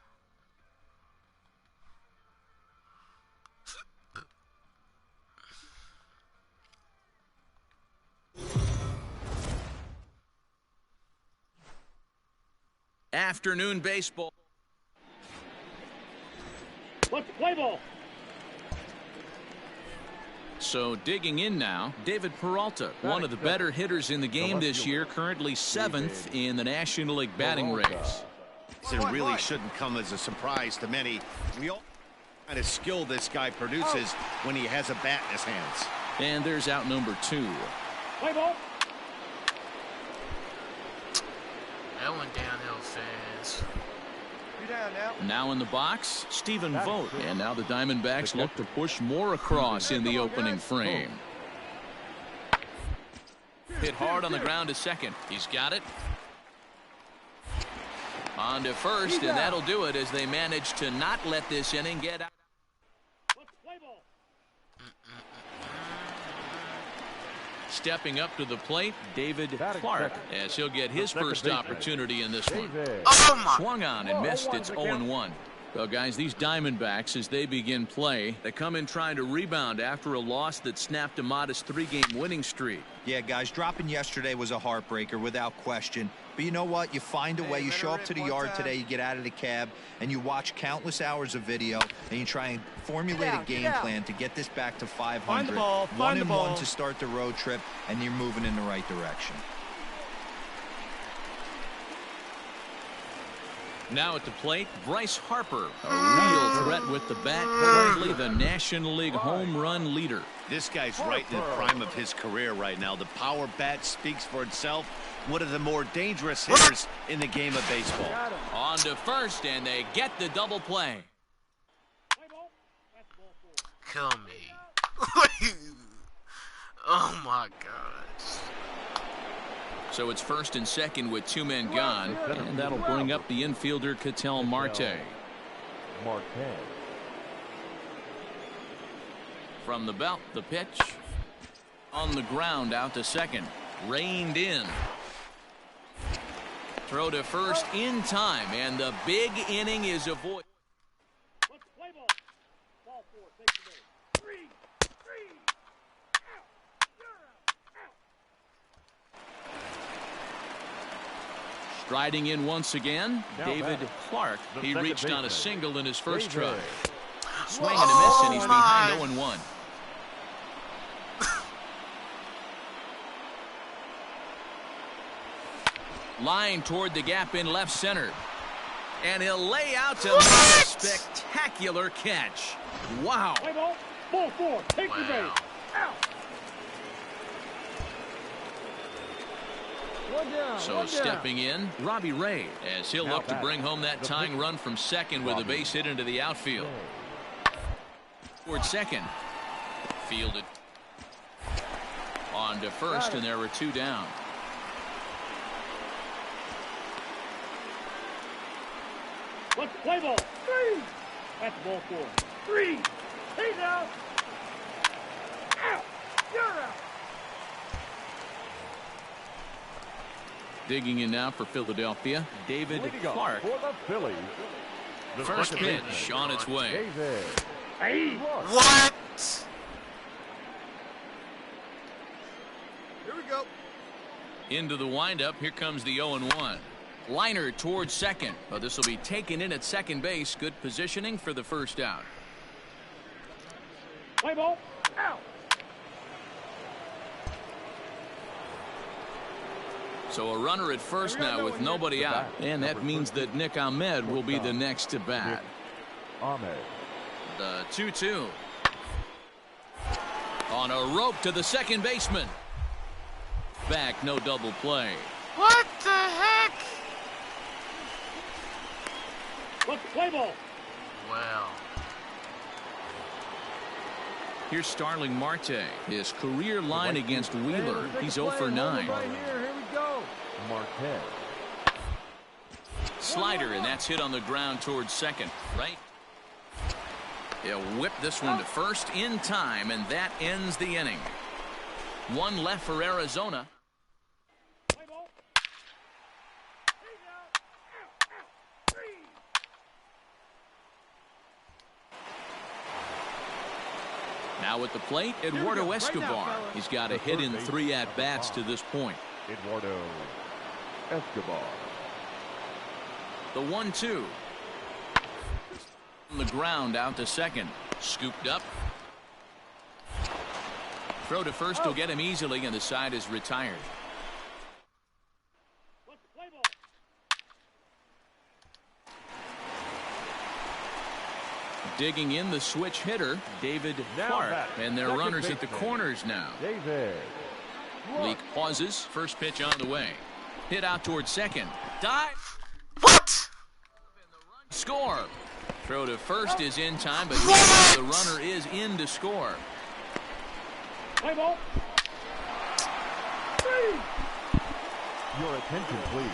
Afternoon baseball. Let's play ball. So digging in now, David Peralta, one of the better hitters in the game this year, currently 7th in the National League batting race. It really shouldn't come as a surprise to many. We all know kind of skill this guy produces when he has a bat in his hands. And there's out number 2. Play ball. That went downhill fast. You down now? Now in the box, Stephen Vogt. And now the Diamondbacks look to push more across in the opening frame. Hit hard on the ground to second. He's got it. On to first, and that'll do it as they manage to not let this inning get out. Let's play ball. Stepping up to the plate, David Clark, as he'll get his first opportunity in this one. Oh my. Swung on and missed. It's 0-1. So, guys, these Diamondbacks, as they begin play, they come in trying to rebound after a loss that snapped a modest 3-game winning streak. Yeah, guys, dropping yesterday was a heartbreaker without question. But you know what? You find a way. You show up to the yard today, you get out of the cab, and you watch countless hours of video, and you try and formulate a game plan to get this back to 500. Find the ball. Find the 1-1 ball. to start the road trip, and you're moving in the right direction. Now at the plate, Bryce Harper, a real threat with the bat, currently the National League home run leader. This guy's right in the prime of his career right now. The power bat speaks for itself. One of the more dangerous hitters in the game of baseball. On to first, and they get the double play. Kill me. Oh my gosh. So it's first and second with 2 men gone, and that'll bring up the infielder Ketel Marte. From the belt, the pitch. On the ground, out to second. Reined in. Throw to first in time, and the big inning is avoided. Let's play ball. Ball 4. Take the base. 3. Out. You're out. Striding in once again, David Clark. He reached on a single in his first try. Swing and a miss, and he's behind 0-1. Line toward the gap in left center. And he'll lay out to make a spectacular catch. Wow. Play ball. Ball 4. Take the base. Out. One down. So stepping in, Robbie Ray, as he'll look to bring home that tying run from second with a base hit into the outfield. Toward second. Fielded. On to first, and there were 2 down. Let's play ball. 3. That's ball 4. 3. He's out. Out. You're out. Digging in now for Philadelphia, David Clark. For the Phillies, the First second pitch baseman, on its way. David Hey. Clark. What? Here we go. Into the windup. Here comes the 0-1. Liner towards second. Oh, this will be taken in at second base. Good positioning for the first out. Play ball. Out. So a runner at first now with nobody out. And that means that Nick Ahmed will be the next to bat. Ahmed. The 2-2. On a rope to the second baseman. Back, no double play. What the heck? Let's play ball. Well. Here's Starling Marte. His career line against Wheeler. He's 0 for 9. Right here we go. Marquez. Slider, and that's hit on the ground towards second. Right. He'll whip this one to first in time, and that ends the inning. 1 left for Arizona. Now at the plate, Eduardo Escobar. He's got a hit in 3 at-bats to this point. Eduardo Escobar. The 1-2. On the ground out to second. Scooped up. Throw to first will get him easily, and the side is retired. Digging in the switch hitter, David Clark. And their runners at the corners now. David. Leak pauses. First pitch on the way. Hit out towards second. Dive. What? Score. Throw to first is in time, but the runner is in to score. Play ball. Your attention, please.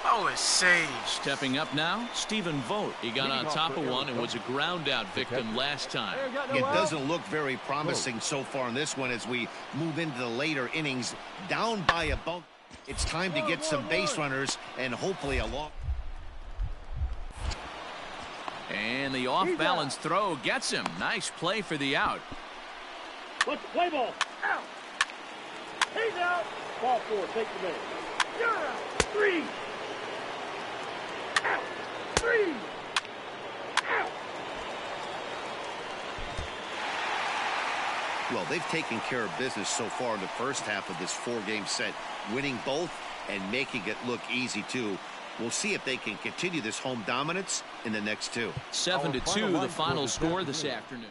Oh, it's saved. Stepping up now, Stephen Vogt. He got on top of one and was a ground out victim last time. It doesn't look very promising so far in this one as we move into the later innings. Down by a bump. It's time to get some base runners and hopefully a walk. And the off-balance throw gets him. Nice play for the out. Let's play ball. Out. He's out. Ball 4. Take the base. You're out. 3. Out. 3. Out. Well, they've taken care of business so far in the first half of this 4-game set, winning both and making it look easy too. We'll see if they can continue this home dominance in the next 2. 7-2 the final score this afternoon.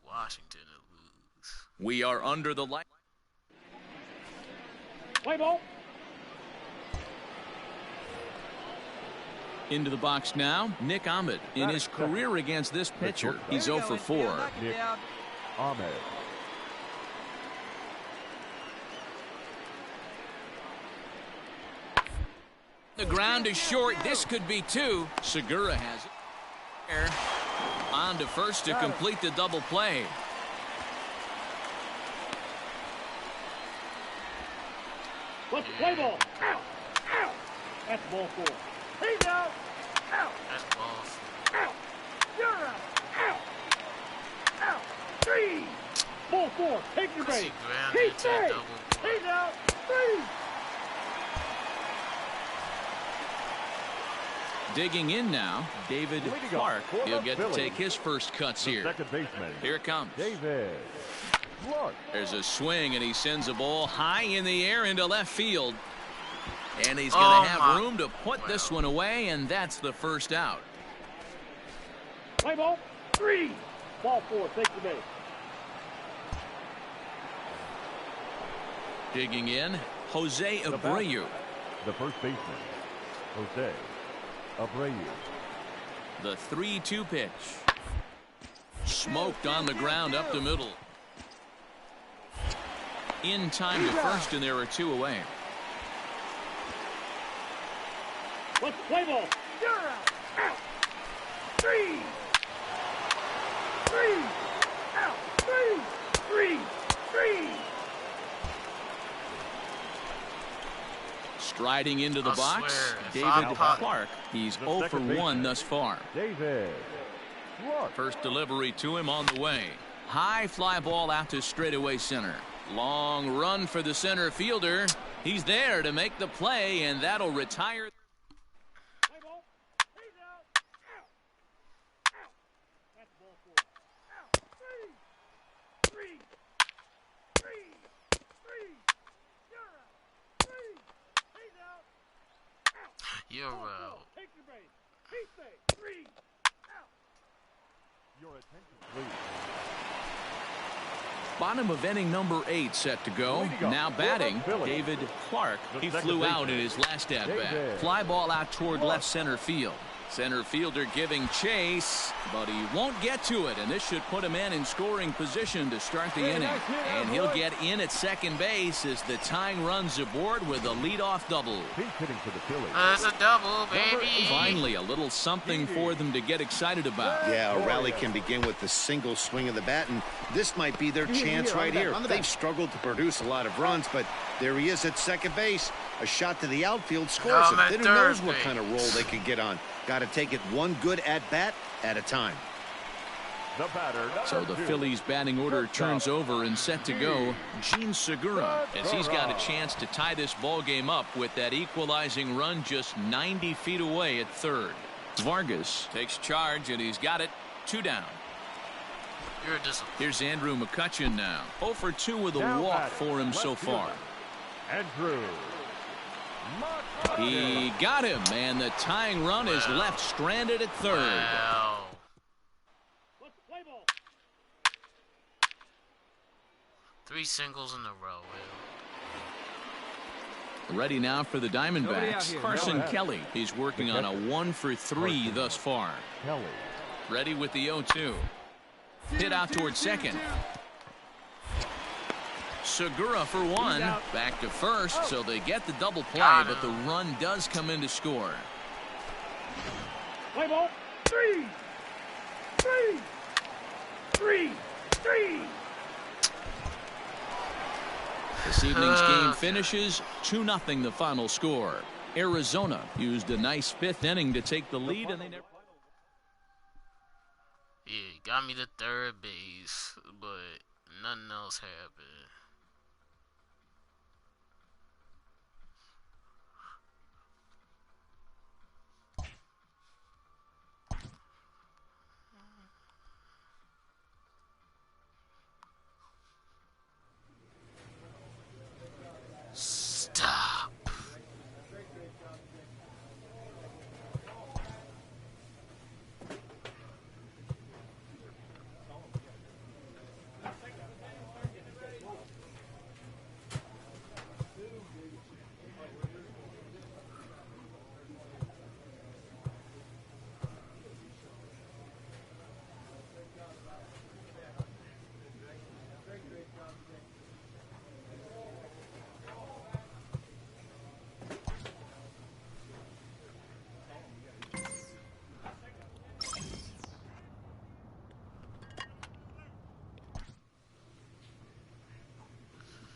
Washington to lose. We are under the light. Play ball. Into the box now, Nick Ahmed. In his career against this pitcher, he's 0 for 4. Nick Ahmed. The ground is short. This could be 2. Segura has it. On to first to complete the double play. Let's play ball. Out. Out. That's ball 4. He's out. Out. That's ball 4. Out. You're out. Out. Out. 3. Ball 4. Take your base. He's safe. He's out. 3. Digging in now, David Clark. He'll get to take his first cuts here. Second baseman. Here it comes. David Clark. There's a swing, and he sends a ball high in the air into left field. And he's going to have room to put this one away, and that's the first out. Play ball. 3. Ball 4. Take the base. Digging in, Jose Abreu. The first baseman, Jose Abreu. The 3-2 pitch. Smoked on the ground up the middle. In time to first, and there are 2 away. Let's play ball. You're out. Out. 3. 3. Out. 3. 3. 3. Striding into the box, David Clark. He's 0 for 1 thus far. David Clark. First delivery to him on the way. High fly ball out to straightaway center. Long run for the center fielder. He's there to make the play, and that'll retire. Play ball. He's out. Out. Out. That's ball 4. Out. 3. 3. 3. 3. You're out. 3. He's out. Out. You're out. Take your base. Your attention, please. Bottom of inning number 8 set to go. Now batting, David Clark. He flew out in his last at-bat. Fly ball out toward left center field. Center fielder giving chase, but he won't get to it, and this should put him in scoring position to start the inning. And he'll get in at second base as the tying runs aboard with a leadoff double. Hitting for the Phillies. That's a double, baby. Finally, a little something for them to get excited about. Yeah, a rally can begin with the single swing of the bat, and this might be their chance right here. They've struggled to produce a lot of runs, but there he is at second base. A shot to the outfield scores him. Who knows what kind of roll they could get on. Got to take it one good at-bat at a time. So the Phillies batting order turns over and set to go. Gene Segura, as he's got a chance to tie this ball game up with that equalizing run just 90 feet away at third. Vargas takes charge, and he's got it. 2 down. Here's Andrew McCutchen now. 0 for 2 with a walk for him so far. Andrew. He got him, and the tying run is left stranded at third. Wow. 3 singles in a row. Ready now for the Diamondbacks. Carson Kelly. He's working on a 1 for 3 thus far. Kelly. Ready with the 0-2. Hit out towards second. Segura for 1. Back to first, so they get the double play, but the run does come in to score. Play ball. 3. This evening's game finishes 2-0 the final score. Arizona used a nice 5th inning to take the lead, and they never. Yeah, got me to third base, but nothing else happened. Stop.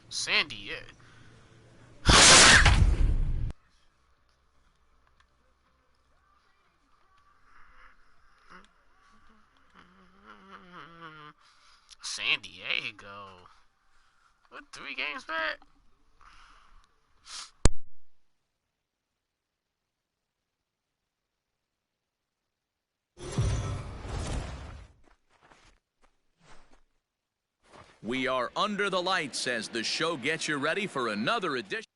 Sandy, yeah. San Diego. What, 3 games back? We are under the lights as the show gets you ready for another edition.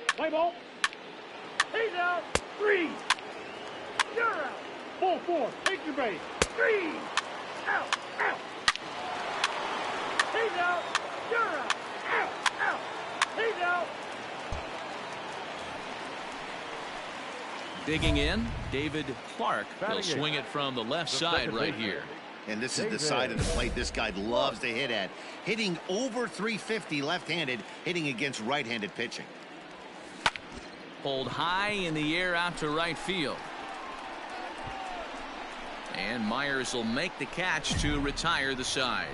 Play ball. He's out. 3. You're out. Ball 4. Take your base. 3. Out. He's out. You're out. Out. He's out. Digging in, David Clark will swing it from the left side right here. And this is the side of the plate this guy loves to hit at. Hitting over 350 left-handed, hitting against right-handed pitching. Pulled high in the air out to right field. And Myers will make the catch to retire the side.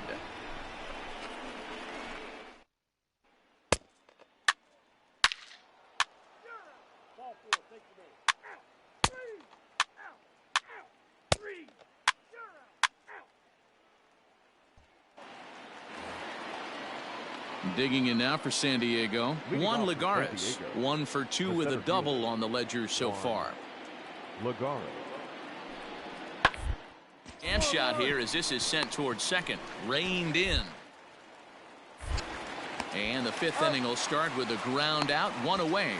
Digging in now for San Diego. Juan Lagares, 1 for 2 with a double on the ledger so far. Lagares. And shot here as this is sent towards second. Reined in. And the 5th inning will start with a ground out, 1 away.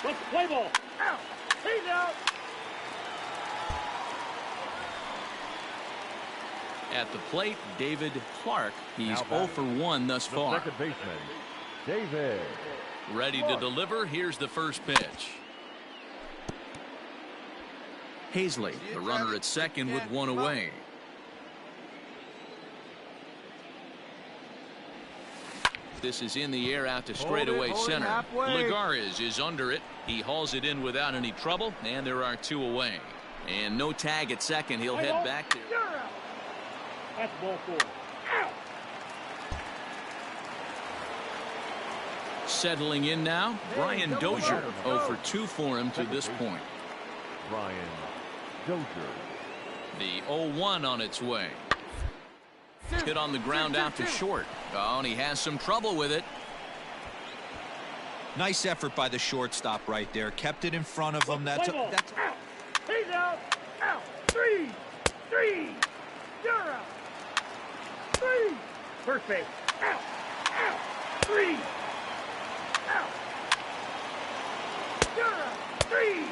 Let's play ball. Out. He's out. At the plate, David Clark. He's Now 0 for 1 thus the far. second baseman, David. Ready to deliver. Here's the first pitch. Hazley, the runner at second with one away. This is in the air out to straightaway center. Lagares is under it. He hauls it in without any trouble, and there are two away. And no tag at second. He'll head back there. That's ball 4. Out. Settling in now, Brian Dozier. 0 for 2 for him to this point. Brian Dozier. The 0-1 on its way. Hit on the ground out to short. Oh, and he has some trouble with it. Nice effort by the shortstop right there. Kept it in front of him. That's out. He's out. Out. 3. You're out. 3. First base. Out. 3. Out. You're out. 3.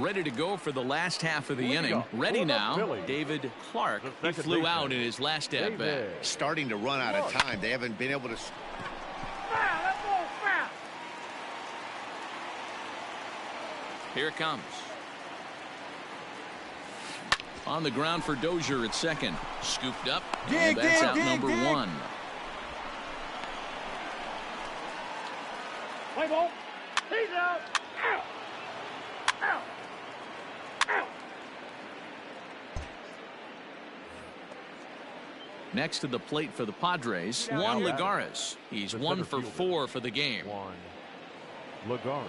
Ready to go for the last half of the inning. Ready now, David Clark. He flew out in his last at bat. Starting to run out of time. They haven't been able to. Here it comes. On the ground for Dozier at second. Scooped up. And that's out number 1. Play ball. He's out. Out. Out. Out. Next to the plate for the Padres, Juan Lagares. He's 1 for 4 for the game. Lagares.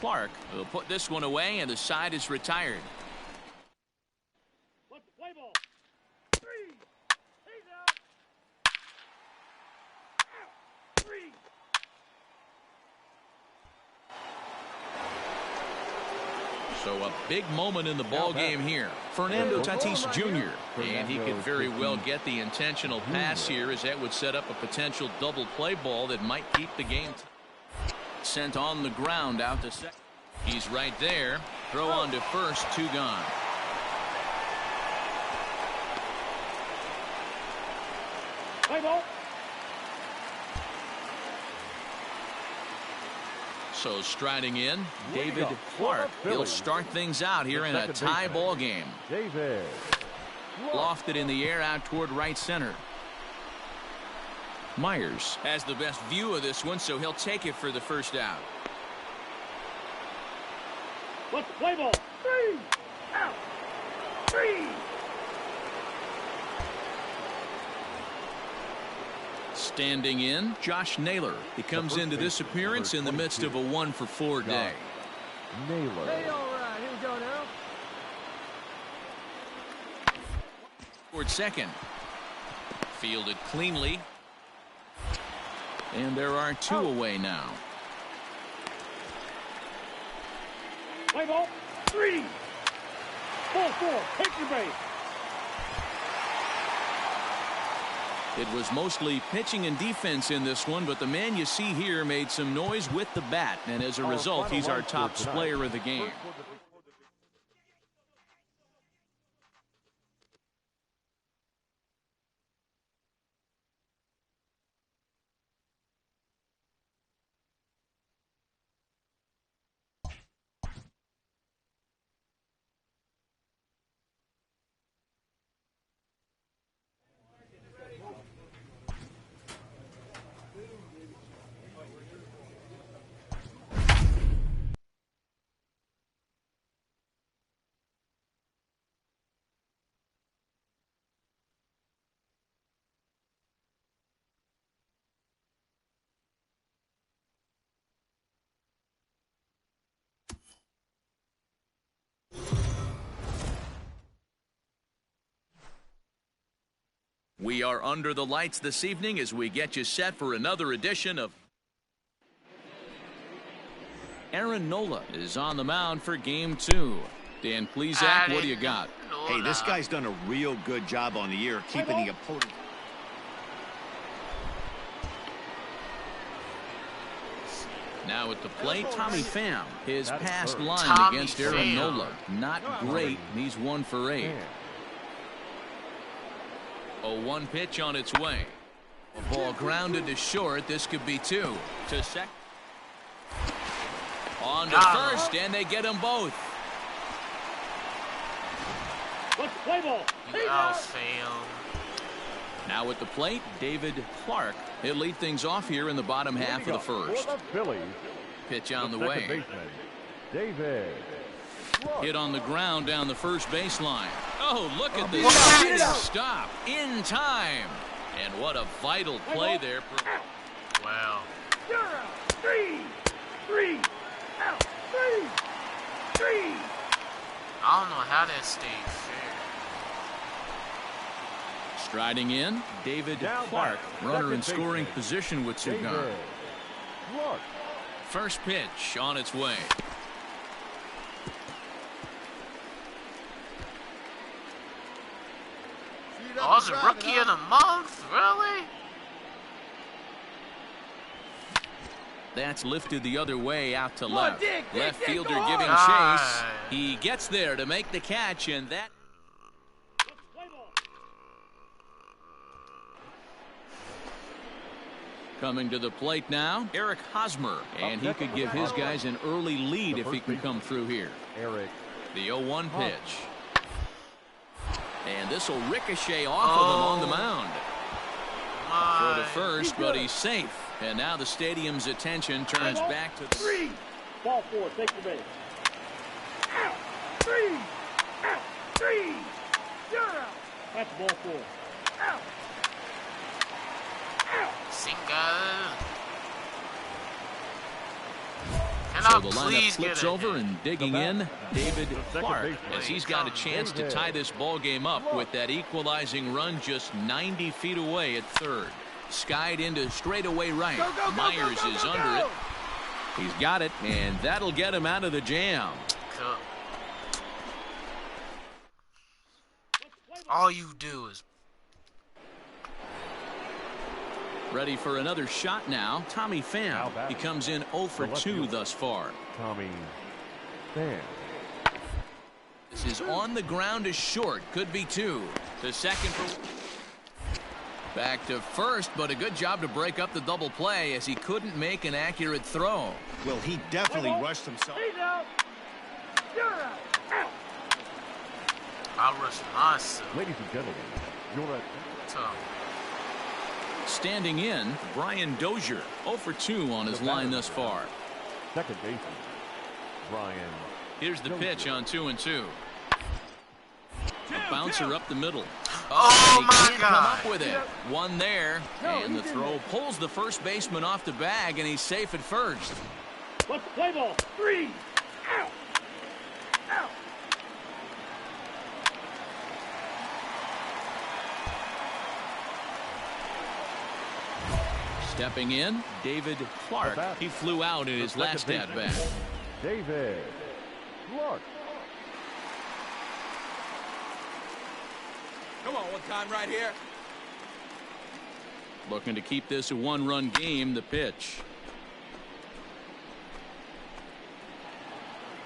Clark will put this one away, and the side is retired. Let's play ball. 3. He's out. Out. 3. So a big moment in the ball game here. Fernando Tatis Jr. And he could very well get the intentional pass here, as that would set up a potential double play ball that might keep the game. Sent on the ground out to second. He's right there. Throw on to first. 2 gone. Play ball. So striding in, David Clark. He'll start things out here in a tie ball game. David. Lofted in the air out toward right center. Myers has the best view of this one, so he'll take it for the first out. Let's play ball. 3. Out. 3. Standing in, Josh Naylor. He comes into this appearance in the midst of a 1 for 4 day. Naylor. Hey, all right, here we go now. Toward second. Fielded cleanly. And there are 2 away now. Play ball. 3. Ball 4. Take your base. It was mostly pitching and defense in this one, but the man you see here made some noise with the bat, and as a result, he's our top player of the game. We are under the lights this evening as we get you set for another edition of Aaron Nola is on the mound for game 2. Dan Plesac, what do you got? Hey, this guy's done a real good job on the year keeping the opponent. Now at the plate, Tommy Pham. His past line Tommy against Aaron Pham. Nola. Not great. He's 1 for 8. A 1 pitch on its way. A ball grounded to short. This could be 2. To second. On to first, and they get them both. Let's play ball. Fail. Now at the plate, David Clark. He'll lead things off here in the bottom half of the first. For the Phillies, Pitch on the second way. baseman, David. Hit on the ground down the first baseline. Oh, look at this stop in time. And what a vital play there. Wow. You're out. 3 out. 3. I don't know how that stayed fair. Striding in, David Clark. Runner in scoring position with 2 gone. First pitch on its way. Oh, it's a rookie of the month? Really? That's lifted the other way out to left. Left fielder go on. giving chase. He gets there to make the catch, and that. Coming to the plate now, Eric Hosmer, and he could give his guys an early lead if he can come through here. Eric. The 0-1 pitch. And this will ricochet off of him on the mound. For the first, but he's safe. And now the stadium's attention turns back to 3. Ball 4. Take the base. Out. 3. Out. 3. You're out. That's ball 4. Out. Single. So the lineup flips over and digging in, David Clark, as he's got a chance to tie this ball game up with that equalizing run just 90 feet away at third. Skied into straightaway right. Myers is under it. He's got it, and that'll get him out of the jam. All you do is. Ready for another shot now. Tommy Pham. He comes in 0 for 2 thus far. Tommy Pham. This is on the ground to short. Could be 2. To second for. Back to first, but a good job to break up the double play as he couldn't make an accurate throw. Well, he definitely rushed himself. He's out. You're out. Out. I rushed myself. Ladies and gentlemen, you're at Tough. Standing in, Brian Dozier, 0 for 2 on his line thus far. second baseman, Brian. Here's the pitch on 2-2. A bouncer up the middle. Oh, he my can't God. come up with it. One there, and the throw pulls the first baseman off the bag, and he's safe at first. Let's play ball. 3. Out. Out. Stepping in, David Clark. He flew out in his last at-bat. David Clark. Come on, one time right here. Looking to keep this a one-run game, the pitch.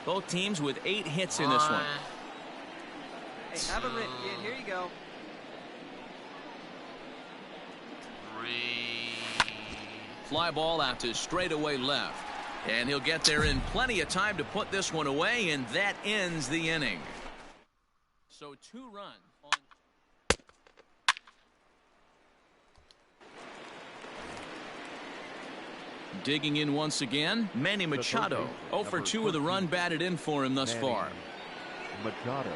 Both teams with 8 hits in this one. Hey, have a written, kid. Here you go. 3. Fly ball out to straightaway left. And he'll get there in plenty of time to put this one away, and that ends the inning. So 2 runs. Digging in once again, Manny Machado. 0 for 2 with a run batted in for him thus far. Machado.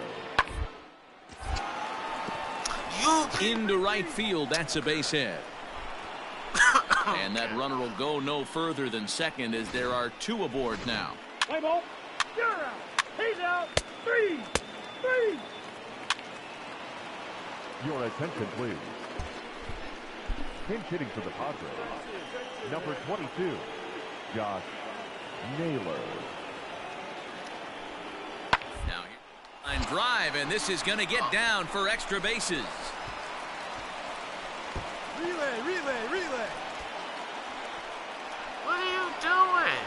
Into right field, that's a base hit. And that runner will go no further than second as there are 2 aboard now. Play ball. You're out. He's out. 3. Your attention, please. Pinch hitting for the Padres. Number 22, Josh Naylor. Now, line drive, and this is going to get down for extra bases. Relay. What are you doing?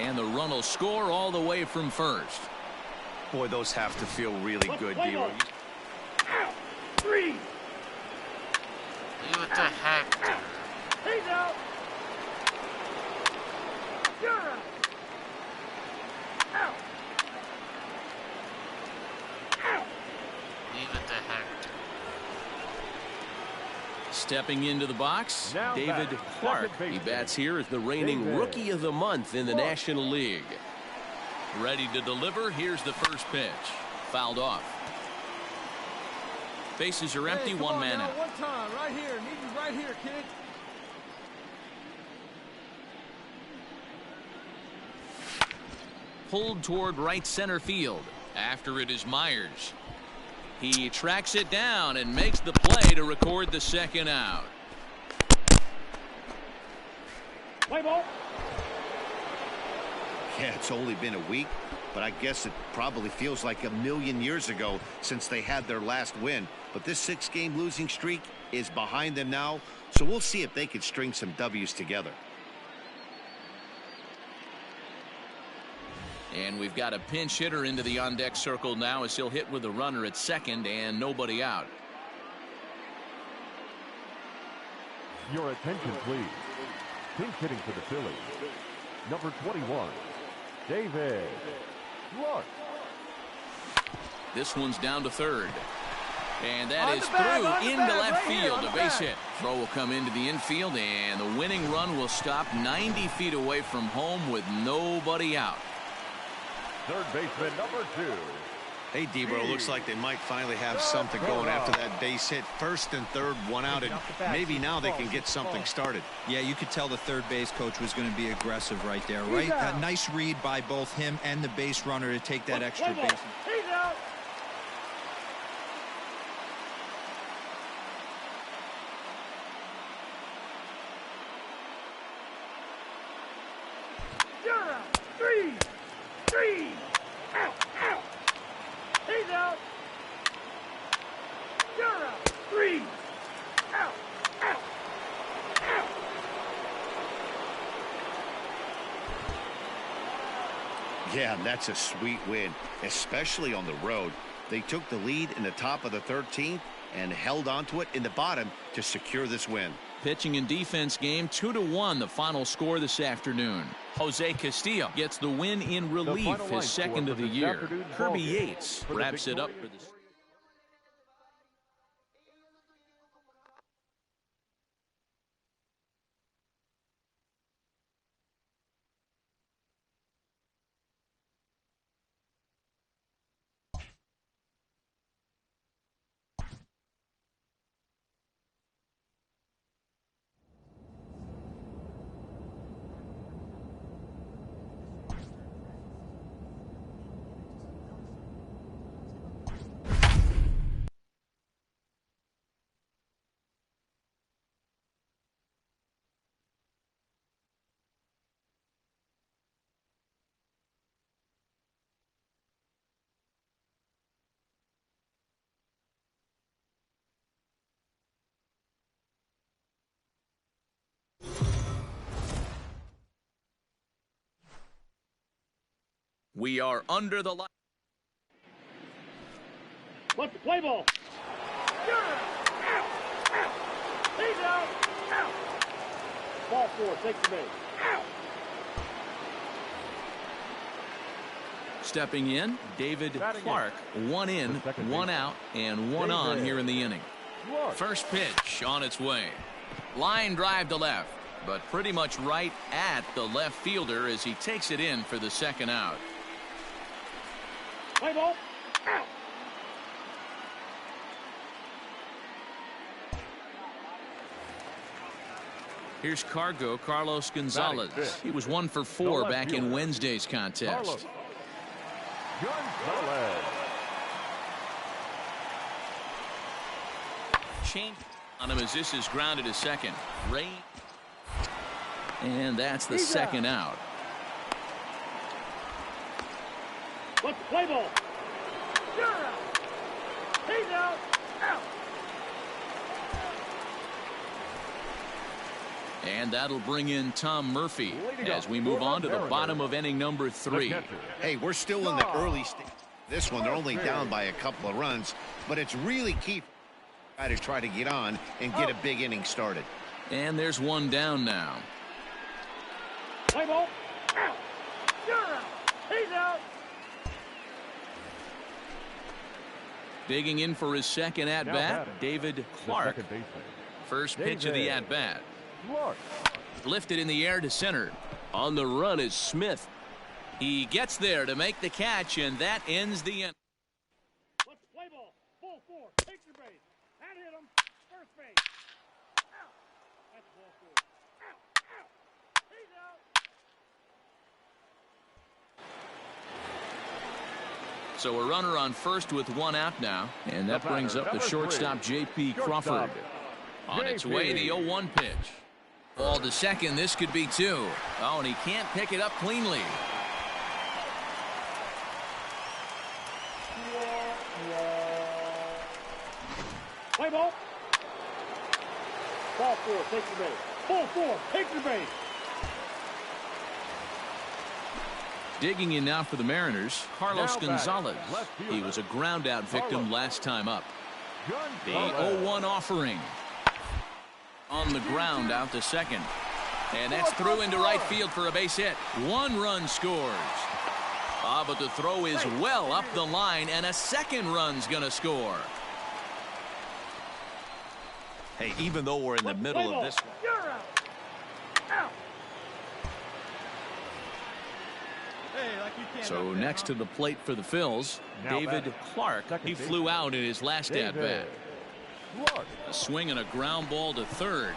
And the run will score all the way from first. Boy, those have to feel really good, D-Roy. Out. 3. Leave it to Hector. He's out. You're out. Out. Out. Leave it to Hector. Stepping into the box, Now David batting, Clark. second He baseman, bats here as the reigning David Rookie of the Month in the Clark. National League. Ready to deliver. Here's the first pitch. Fouled off. Bases are empty, Hey, come one on man now, out. one time, right here. Need you right here, kid. Pulled toward right center field. After it is Myers. He tracks it down and makes the play to record the second out. Play ball. Yeah, it's only been a week, but I guess it probably feels like a million years ago since they had their last win. But this 6-game losing streak is behind them now, so we'll see if they can string some W's together. And we've got a pinch hitter into the on-deck circle now as he'll hit with a runner at second and nobody out. Your attention, please. Pinch hitting for the Phillies. Number 21, David Clark. This one's down to third. And that On is the bag, on through the into bag, left right here, field. on A the base bag. hit. Throw will come into the infield, and the winning run will stop 90 feet away from home with nobody out. Third baseman, number 2. Hey, Debro, looks like they might finally have something going after that base hit. First and third, one out, and maybe now they can get something started. Yeah, you could tell the third base coach was going to be aggressive right there, right? He's out. A nice read by both him and the base runner to take that extra Play ball. base. He's out. You're out. 3. 3. Out. Out. He's out. You're out. 3. Out. Out. Out. Yeah, that's a sweet win, especially on the road. They took the lead in the top of the 13th and held onto it in the bottom to secure this win. Pitching and defense game 2-1 the final score this afternoon. Jose Castillo gets the win in relief, final line his second score of for the this year. afternoon's Kirby ballgame. Yates For the wraps it up for victorious- the We are under the line. Let's play ball. You're out. Out. Out. He's out. Out. Ball 4. Take the base. Out. Stepping in, David Batting Clark. One in, The second one baseman, out, and one on David here in the inning. Clark. First pitch on its way. Line drive to left, but pretty much right at the left fielder as he takes it in for the second out. Play ball. Out. Here's Carlos Gonzalez. Batting fifth. He was 1 for The 4 left back in fielder, Wednesday's contest. Carlos Gonzalez. Change on him as this is grounded to second. Ray. And that's the He's second out. Let's play ball. You're out. He's out. Out. And that'll bring in Tom Murphy as we move on to the bottom of inning number 3. Hey, we're still in the early stage. This one, they're only down by a couple of runs, but it's really key to try to get on and get a big inning started. And there's one down now. Play ball. Out. You're out. He's out. Digging in for his second at-bat, David Clark. First pitch of the at-bat. Lifted in the air to center. On the run is Smith. He gets there to make the catch, and that ends the inning. Let's play ball. Ball 4. Take your base. And hit him. First base. Out. That's ball 4. Out. Out. He's out. So a runner on first with one out now, and that brings up the shortstop J.P. Crawford. On its way, the 0-1 pitch. Ball to second. This could be 2. Oh, and he can't pick it up cleanly. Play ball. Ball 4. Take your base. Ball 4. Take your base. Digging in now for the Mariners, Carlos Gonzalez. He was a ground out victim last time up. The 0-1 offering. On the ground out to second. And that's through into right field for a base hit. 1 run scores. But the throw is well up the line, and a second run's going to score. Hey, even though we're in the middle of this one. You're out. Out. So next to the plate for the Phils, David Clark. He flew out in his last at-bat. A swing and a ground ball to third.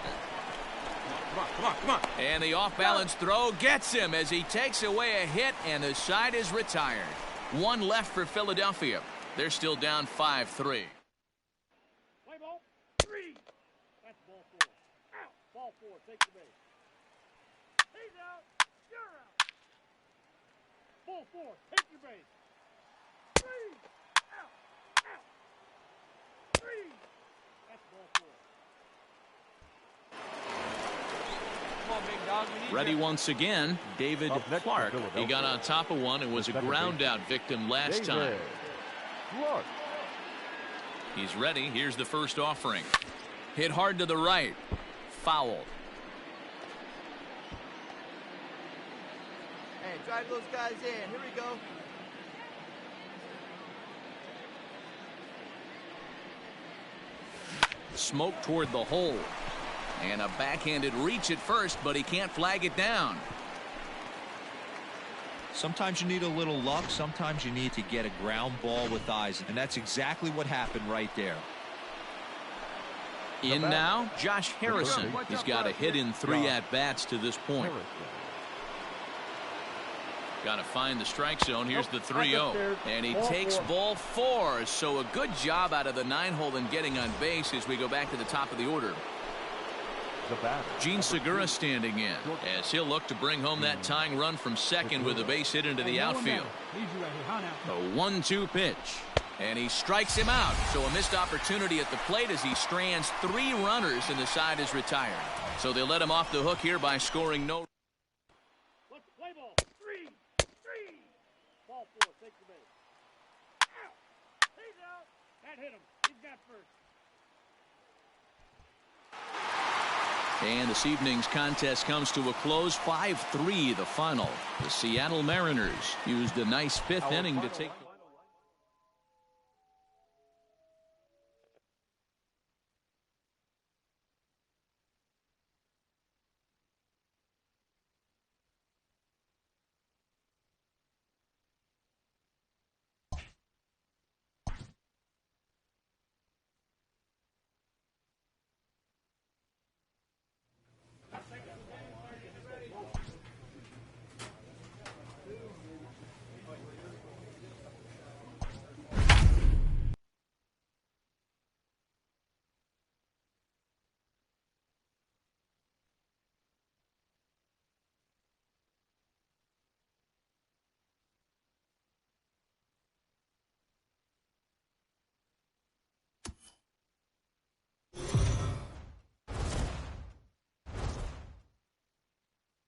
Come on. And the off-balance throw gets him as he takes away a hit, and the side is retired. 1 left for Philadelphia. They're still down 5-3. Play ball. 3. That's ball 4. Out. Ball 4. Take your base. He's out. You're out. Ball 4. Take your base. 3. Out. Out. 3. That's ball 4. Ready once again, David Clark. He got on top of one and was a ground out victim last time. He's ready. Here's the first offering. Hit hard to the right. Foul. Hey, drive those guys in. Here we go. Smoke toward the hole. And a backhanded reach at first, but he can't flag it down. Sometimes you need a little luck. Sometimes you need to get a ground ball with eyes. And that's exactly what happened right there. In now, Josh Harrison. He's got a hit in 3 at-bats to this point. Got to find the strike zone. Here's the 3-0. And he takes ball 4. So a good job out of the 9-hole in getting on base as we go back to the top of the order. Gene Segura standing in as he'll look to bring home that tying run from second with a base hit into the outfield. A 1-2 pitch. And he strikes him out. So a missed opportunity at the plate as he strands 3 runners and the side is retired. So they let him off the hook here by scoring no. Let's play ball. 3. Ball 4. Take the base. Out. He's out. That hit him. He's got first. And this evening's contest comes to a close. 5-3 the final. The Seattle Mariners used a nice 5th inning to take.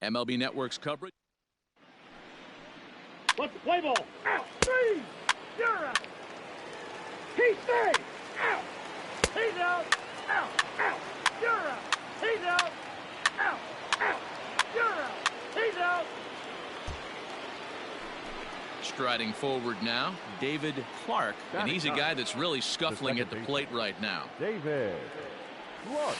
MLB Network's coverage. Let's play ball. Out. 3. You're out. He stays. Out. He's out. Out. Out. You're out. He's out. Out. Out. You're out. He's out. Striding forward now, David Clark, and he's a guy that's really scuffling at the plate right now. David Clark.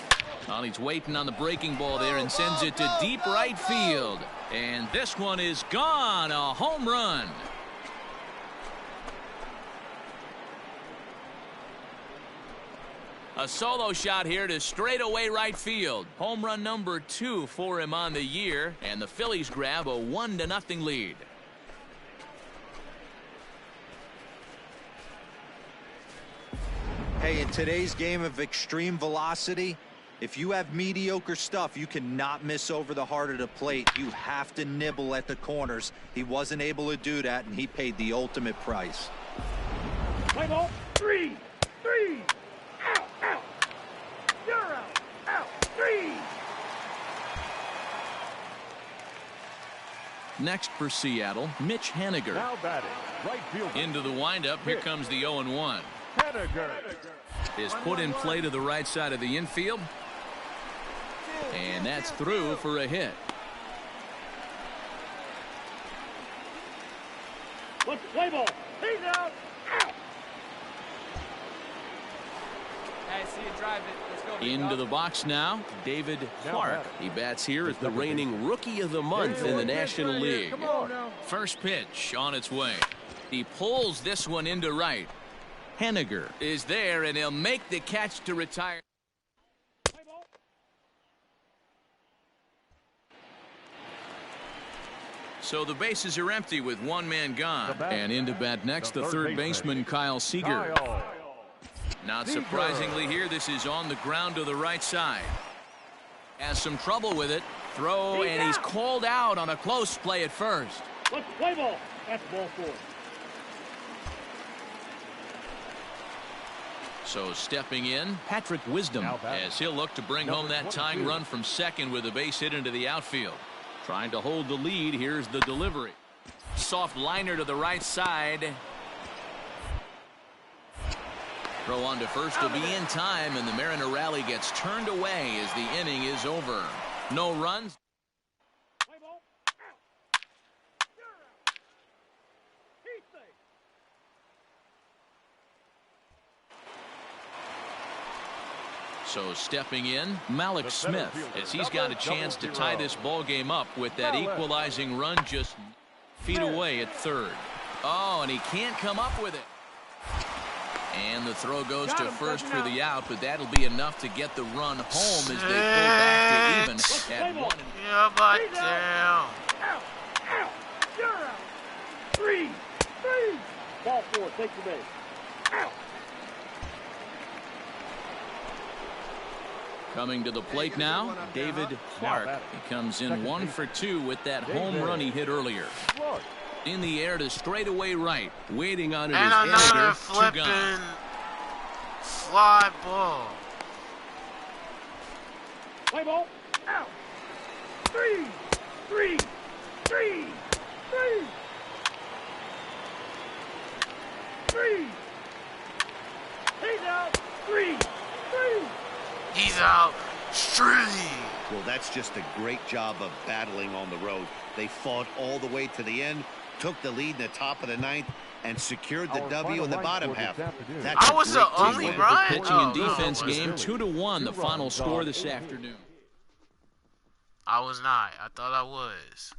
Well, he's waiting on the breaking ball there and sends it to deep right field. And this one is gone, a home run. A solo shot here to straightaway right field. Home run number 2 for him on the year, and the Phillies grab a 1-0 lead. Hey, in today's game of extreme velocity, if you have mediocre stuff, you cannot miss over the heart of the plate. You have to nibble at the corners. He wasn't able to do that, and he paid the ultimate price. Play ball. 3. 3. Out. Out. You're out. Out. 3. Next for Seattle, Mitch Haniger. Now batting, right field. Into the windup. Here comes the 0-1. Haniger is put in play to the right side of the infield. And that's through for a hit. Let's play ball. He's out. Out. Hey, see you drive it. Let's go. Into the box now, David Clark. He bats here as The reigning Rookie of the Month in the National League. Come on now. First pitch on its way. He pulls this one into right. Haniger is there, and he'll make the catch to retire. So the bases are empty with one man gone. And into bat next, the third baseman, Kyle Seager. Not surprisingly here, this is on the ground to the right side. Has some trouble with it. Throw, and he's called out on a close play at first. Let's play ball. That's ball 4. So stepping in, Patrick Wisdom, as he'll look to bring home that tying run from second with a base hit into the outfield. Trying to hold the lead. Here's the delivery. Soft liner to the right side. Throw on to first will be in time, and the Mariner rally gets turned away as the inning is over. No runs. So stepping in, Malik Smith, as he's got a chance to tie this ball game up with that equalizing run just feet away at third. Oh, and he can't come up with it. And the throw goes to first for the out, but that'll be enough to get the run home as they pull back to even at 1. Yeah, but damn. Out. Out. You're out. 3. 3. Ball 4. Take the base. Out. Coming to the plate now, David Clark. He comes in 1 for 2 with that home run he hit earlier. In the air to straightaway right. Waiting on it is another Haniger. flipping fly ball. Play ball. Out. 3. 3. 3. 3. 3. He's out. 3. 3. He's out. Street. Well, that's just a great job of battling on the road. They fought all the way to the end, took the lead in the top of the 9th, and secured the W in the bottom half. I was the only Brian. Pitching and defense game 2-1, the final score this afternoon. I was not. I thought I was.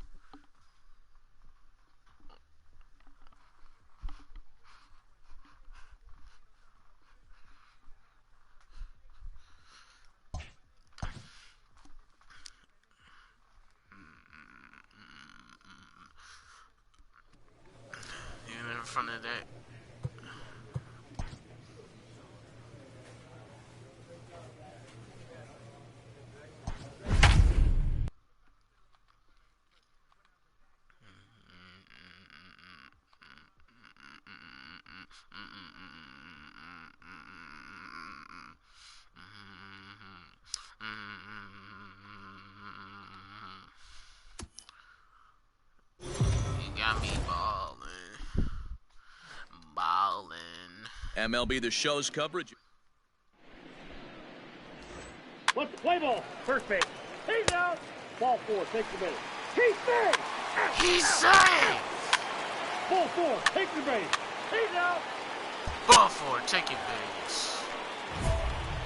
Even in front of that. MLB The Show's coverage. What's the play ball? First base. He's out. Ball 4. Take the base. He's safe. He's safe. Ball 4. Take the base. He's out. Ball 4. Take your base.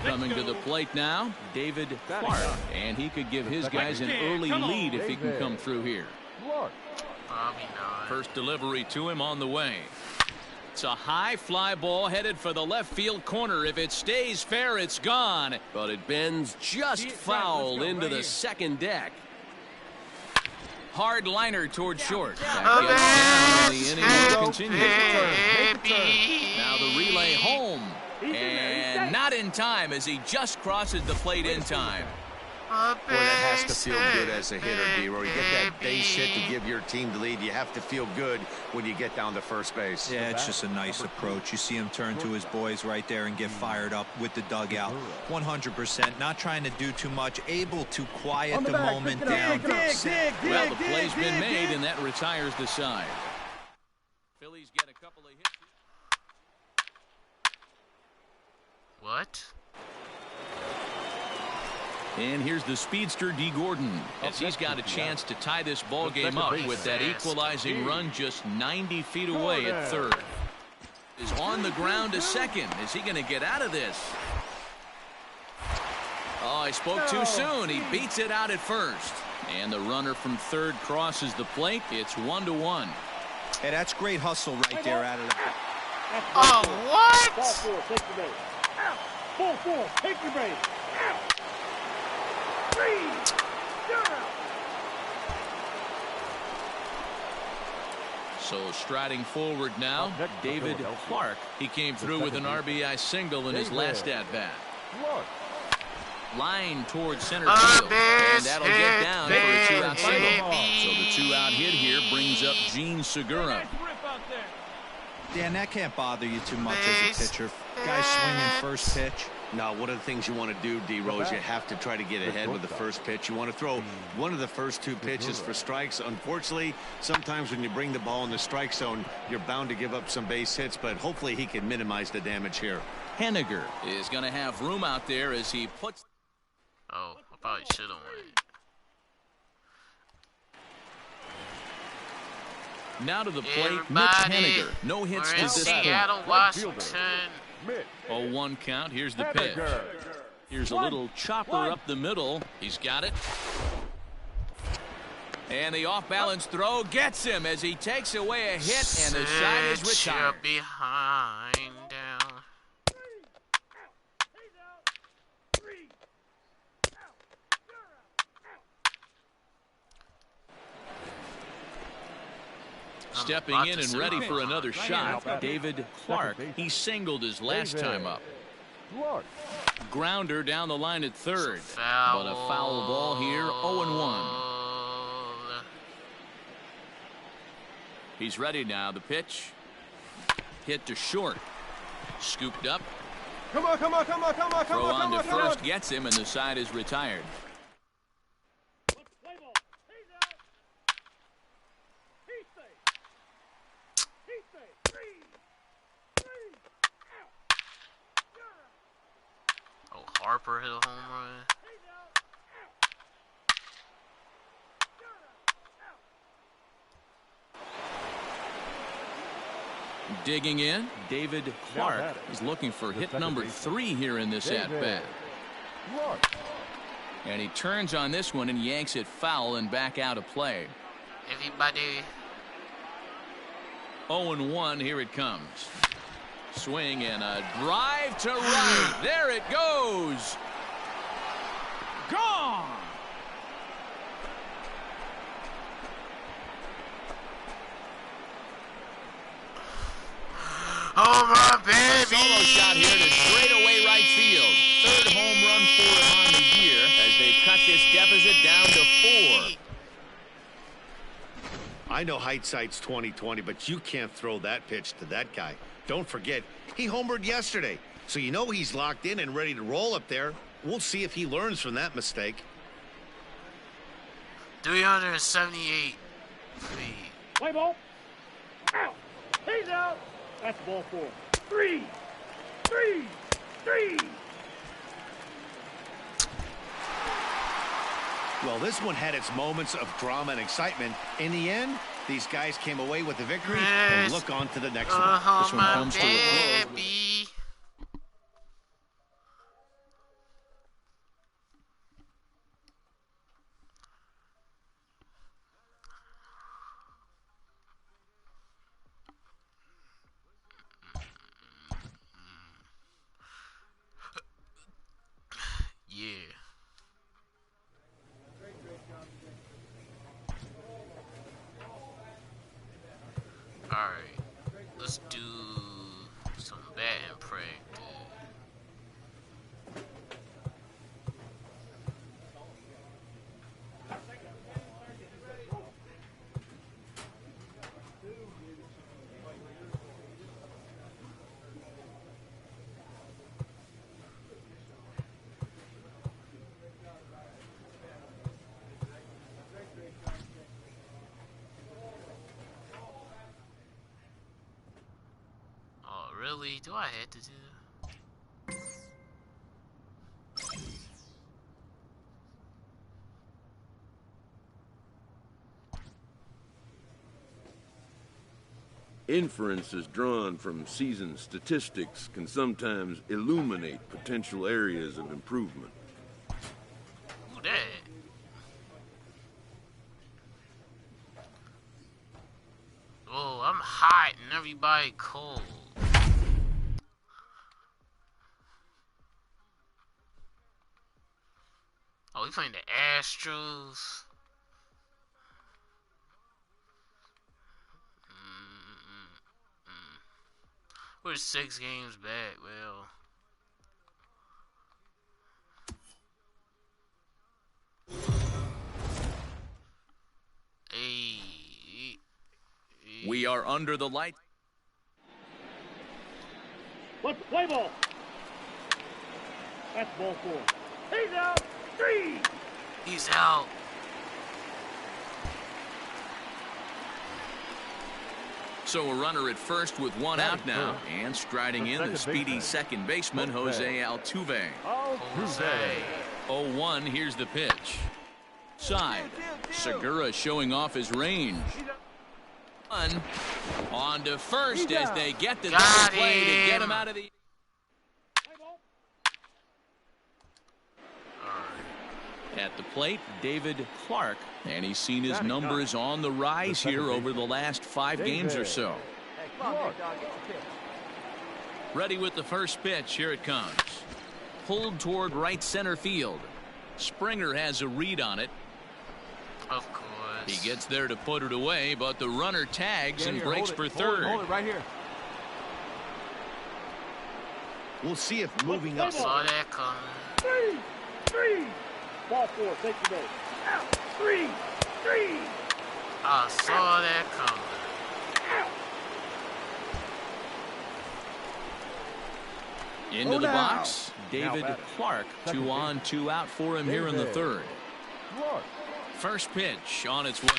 Coming to the plate now, David Clark. And he could give his guys an early lead if he can come through here. Probably not. First delivery to him on the way. It's a high fly ball headed for the left field corner. If it stays fair, it's gone. But it bends just foul into the second deck. Hard liner toward short. That gets down, and the inning will continue. Now the relay home. And not in time as he just crosses the plate in time. Boy, that has to feel good as a hitter, D-Roy. You get that base hit to give your team the lead. You have to feel good when you get down to first base. Yeah, it's just a nice approach. You see him turn to his boys right there and get fired up with the dugout. 100%. Not trying to do too much. Able to quiet the moment down. Well, the play's been made, and that retires the side. Phillies get a couple of hits. What? And here's the speedster D. Gordon as he's got a chance to tie this ball game up with that equalizing run just 90 feet away at third. Is on the ground to second. Is he going to get out of this? Oh, I spoke too soon. He beats it out at first. And the runner from third crosses the plate. It's 1-1. Hey, that's great hustle right there out of the... Oh, what? Ball 4, take the base. Out. Ball 4, take the base. Out. 3. You're out. So striding forward now, David Clark. He came through with an RBI single in his last at-bat. Line towards center field, and that'll get down for a two-out single. So the two-out hit here brings up Gene Segura. Dan, that can't bother you too much as a pitcher. Guys swinging first pitch. No, one of the things you want to do, D-Rose, you have to try to get ahead with the first pitch. You want to throw one of the first 2 pitches for strikes. Unfortunately, sometimes when you bring the ball in the strike zone, you're bound to give up some base hits, but hopefully he can minimize the damage here. Henniger is going to have room out there as he puts... Oh, I probably should have went. Now to the plate, Mitch Henniger. No hits to this point. Seattle, Washington. 0-1 count. Here's the pitch. Here's a little chopper up the middle. He's got it. And the off-balance throw gets him as he takes away a hit, and the side is retired. Behind down. Stepping in and ready for another shot, David Clark. He singled his last time up. Grounder down the line at third. But a foul ball here, 0-1. He's ready now. The pitch. Hit to short. Scooped up. Come on, come on, come on, come on, come Throw on, on come to on, first gets him, and the side is retired. Harper hit a home run. Digging in, David Clark is looking for hit number 3 here in this at-bat. And he turns on this one and yanks it foul and back out of play. Everybody. 0-1, here it comes. Swing and a drive to right. There it goes. Gone. Oh, my baby. Solo shot here to straightaway right field. 3rd home run for him on the year as they cut this deficit down to 4. I know hindsight's 20/20, but you can't throw that pitch to that guy. Don't forget, he homered yesterday, so you know he's locked in and ready to roll up there. We'll see if he learns from that mistake. 378 feet. Play ball. Out. He's out. That's ball 4. 3. Three. Well, this one had its moments of drama and excitement. In the end, these guys came away with the victory and look on to the next one. This one comes to a close. Yeah. Alright. Let's do some batting practice. Really? Do I have to do that? Inferences drawn from season statistics can sometimes illuminate potential areas of improvement. Who that? Oh, I'm hot and everybody cold. Oh, we playing the Astros. We're 6 games back. Well, We are under the light. Let's play ball. That's ball 4. He's out. 3. He's out. So a runner at first with 1 out now. And striding in, the speedy second baseman, Jose Altuve. 0-1, here's the pitch. Side. Segura showing off his range. On to first as they get the double play to get him out of the... At the plate, David Clark, and he's seen his numbers on the rise here over the last 5 games or so. Ready with the first pitch. Here it comes. Pulled toward right center field. Springer has a read on it. Of course. He gets there to put it away, but the runner tags and breaks for third. Hold it right here. We'll see if moving up. Saw that coming. 3. Ball 4. Take the base. Out. 3. I saw that coming. Into the box, David Clark. 2 on, 2 out for him here in the third. First pitch on its way.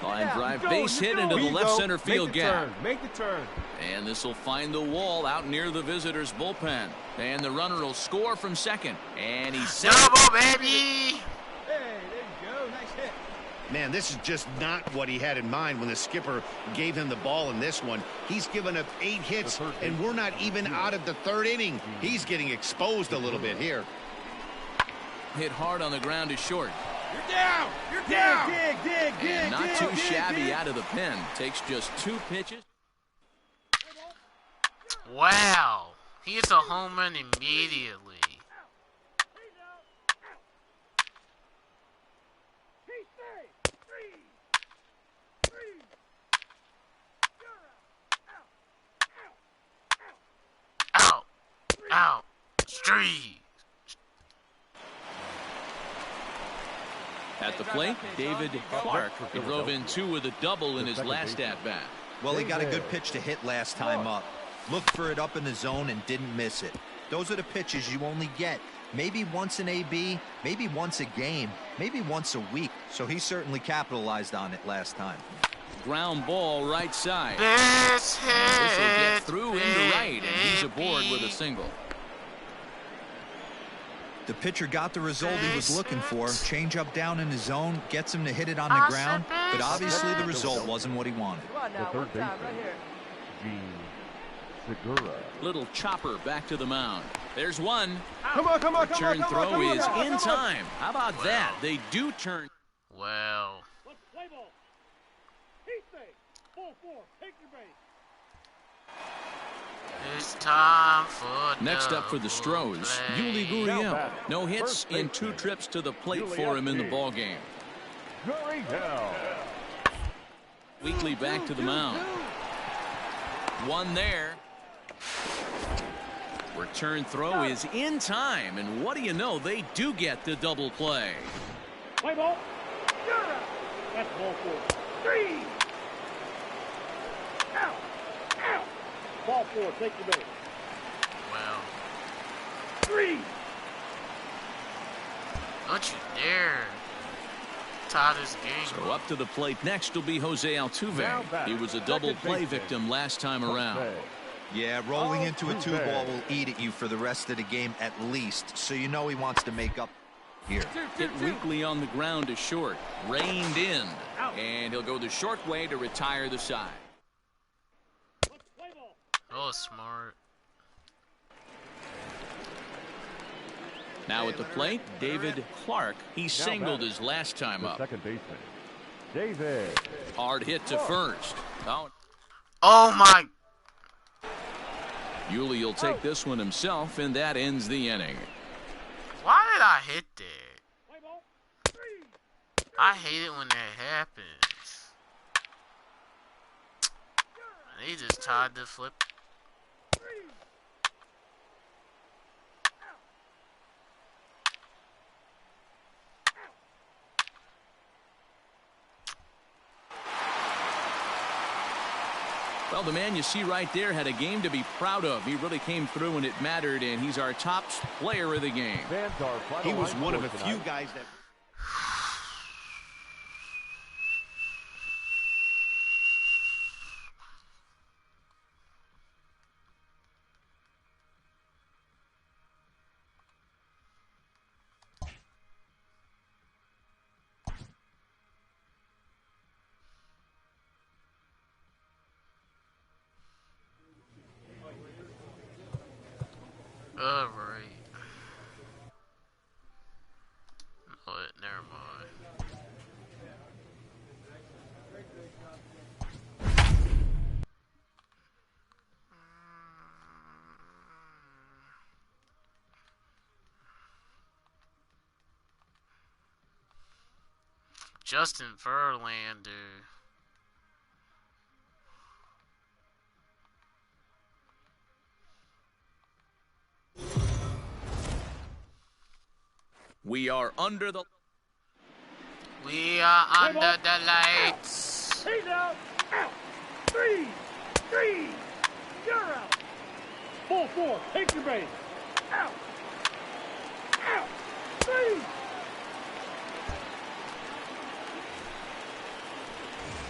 Line drive base hit into the left center field gap. Make the turn. And this will find the wall out near the visitors' bullpen. And the runner will score from second. And he's set. Double, baby! Hey, there you go. Nice hit. Man, this is just not what he had in mind when the skipper gave him the ball in this one. He's given up 8 hits, and we're not even out of the 3rd inning. He's getting exposed a little bit here. Hit hard on the ground is short. You're down. You're down. Dig. And not too shabby out of the pen. Takes just 2 pitches. Wow. He hits a home run immediately. Out. Street. At the plate, David Clark drove in 2 with a double in his last at-bat. Well, he got a good pitch to hit last time up. Looked for it up in the zone and didn't miss it. Those are the pitches you only get maybe once in AB, maybe once a game, maybe once a week. So he certainly capitalized on it last time. Ground ball right side. This hit. This will get through into right, and He's aboard with a single. The pitcher got the result he was looking for. Change up down in his zone, gets him to hit it on the ground, but obviously the result wasn't what he wanted. The third baseman, Gene Segura. Little chopper back to the mound. There's one. Come on, come on, come on, Return come on, throw come on, is come on, in come on. time. How about that? They do turn. Well, Let's play ball. Heat safe. Ball 4. Take your base. it's time for Next up for the double Stros, play. Yuli Gurriel. No hits in 2 trips to the plate for him in the ballgame. Gurriel. Weekly back to the mound. One there. Return throw is in time, and what do you know? They do get the double play. Play ball. You're out. That's ball 4. 3. Out. Out. Ball 4. Take your base. Well, 3. don't you dare tie this game. So up to the plate next will be Jose Altuve. He was a double play victim last time around. Yeah, rolling into a 2-ball will eat at you for the rest of the game at least, so you know he wants to make up here. Hit weakly on the ground to short. Reined in. And he'll go the short way to retire the side. Oh, smart. Now at the plate, David Clark. He singled his last time The up. second baseman, David. Hard hit to first. Oh my. Yuli will take this one himself, and that ends the inning. Why did I hit that? I hate it when that happens. They just tied the flip. Well, the man you see right there had a game to be proud of. He really came through when it mattered, and he's our top player of the game. He was one of a few guys that... Alright. Oh, never mind. Justin Verlander. We are under the... We are under the lights. He's out. Out. 3. 3. You're out. Ball 4. Take your base. Out. Out. 3.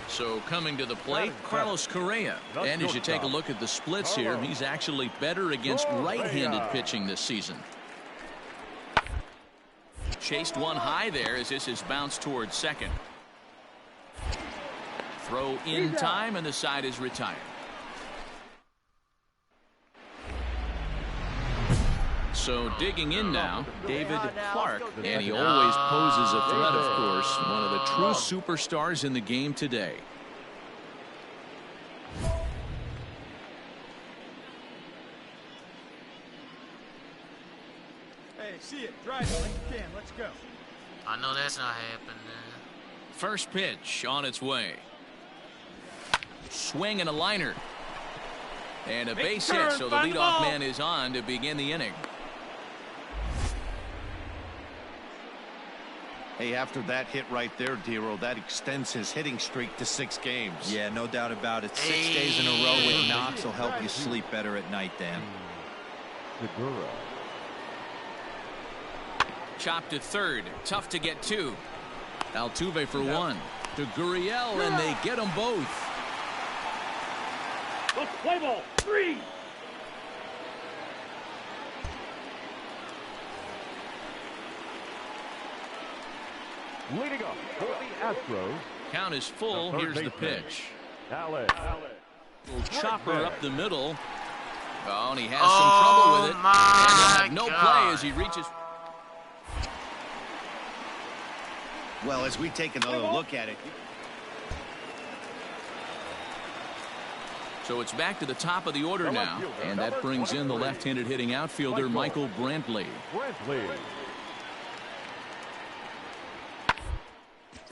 So coming to the plate, Carlos Correa. And as you take a look at the splits here, he's actually better against right-handed pitching this season. Chased one high there as this is bounced towards second. Throw in time, and the side is retired. So digging in now, David Clark. And he always poses a threat, of course. One of the true superstars in the game today. Hey, see it. Drive it like you can. Let's go. I know that's not happening. First pitch on its way. Swing and a liner. And a base hit, so the leadoff man is on to begin the inning. Hey, after that hit right there, Dero, that extends his hitting streak to 6 games. Yeah, no doubt about it. 6 days in a row with knocks will help you sleep better at night, Dan. Segura. Chopped to third. Tough to get to. Altuve for one. To Gurriel, and they get them both. Let's play ball. 3. Leading up for the Astros. Count is full. The third Here's the baseman, pitch. Alex. Little chopper up the middle. Oh, and he has Oh, some trouble with it. my And he'll have no God. play as he reaches. Well, as we take another look at it. So it's back to the top of the order now. And that brings in the left-handed hitting outfielder, Michael Brantley.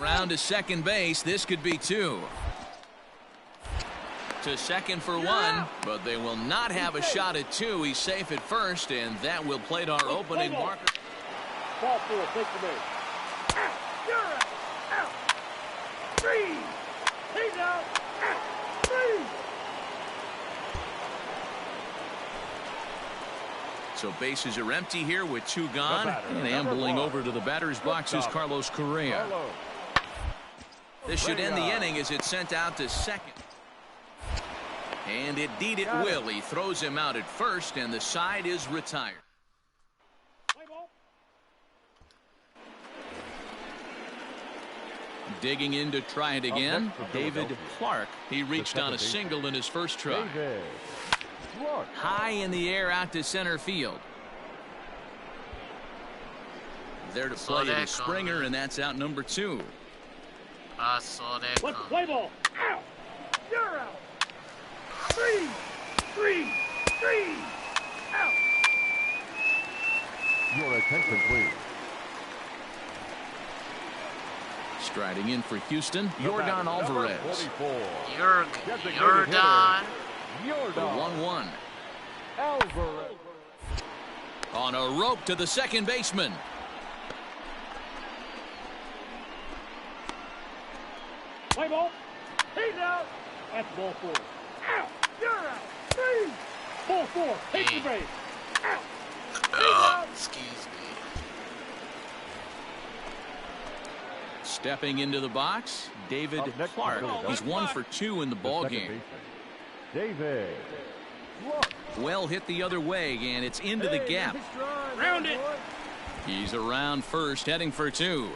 Round to second base. This could be two. To second for one, but they will not have a shot at two. He's safe at first, and that will plate our opening marker. Ball four, take the base. Out. You're out. Out. Three. He's out. Out. Three. So bases are empty here with two gone, and ambling over to the batter's box is Carlos Correa. This should end the inning as it's sent out to second. And indeed it will. He throws him out at first, and the side is retired. Digging in to try it again, David Clark. He reached on a single in his first try. High in the air out to center field. There to play it is Springer, and that's out number two. I saw that. Let's play ball. Out. You're out. Three. Out. Your attention, please. Striding in for Houston, Yordan Alvarez. Yordan. The 1-1. Alvarez. On a rope to the second baseman. Play ball. He's out. That's ball four. Out. You're out. Three. Ball four. Take the base. Out. He's out. Excuse me. Stepping into the box, David Clark. He's 1 for 2 in the ball game. David. Well hit the other way, and it's into the gap. Round it. He's around first, heading for two.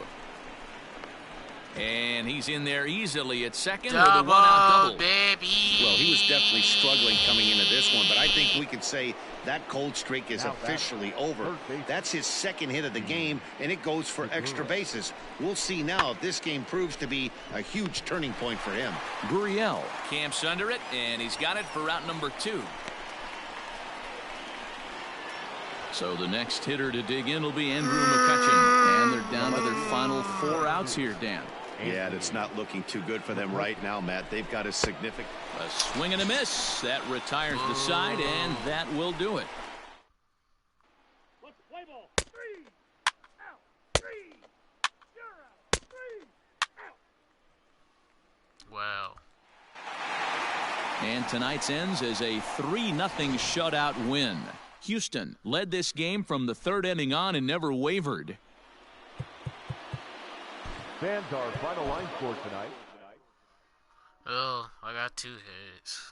And he's in there easily at second with a one-out double. Baby. Well, he was definitely struggling coming into this one, but I think we could say that cold streak is officially over. That's his second hit of the game, and it goes for extra bases. We'll see now if this game proves to be a huge turning point for him. Gurriel camps under it, and he's got it for route number 2. So the next hitter to dig in will be Andrew McCutchen, and they're down to their final 4 outs here, Dan. Yeah, and it's not looking too good for them right now, Matt. They've got a significant... A swing and a miss. That retires the side, and that will do it. Let's play ball. Three. Out. Three. You're out. Three. Out. Wow. And tonight's ends as a 3-0 shutout win. Houston led this game from the 3rd inning on and never wavered. Fans, our final line score tonight. Oh, I got 2 hits.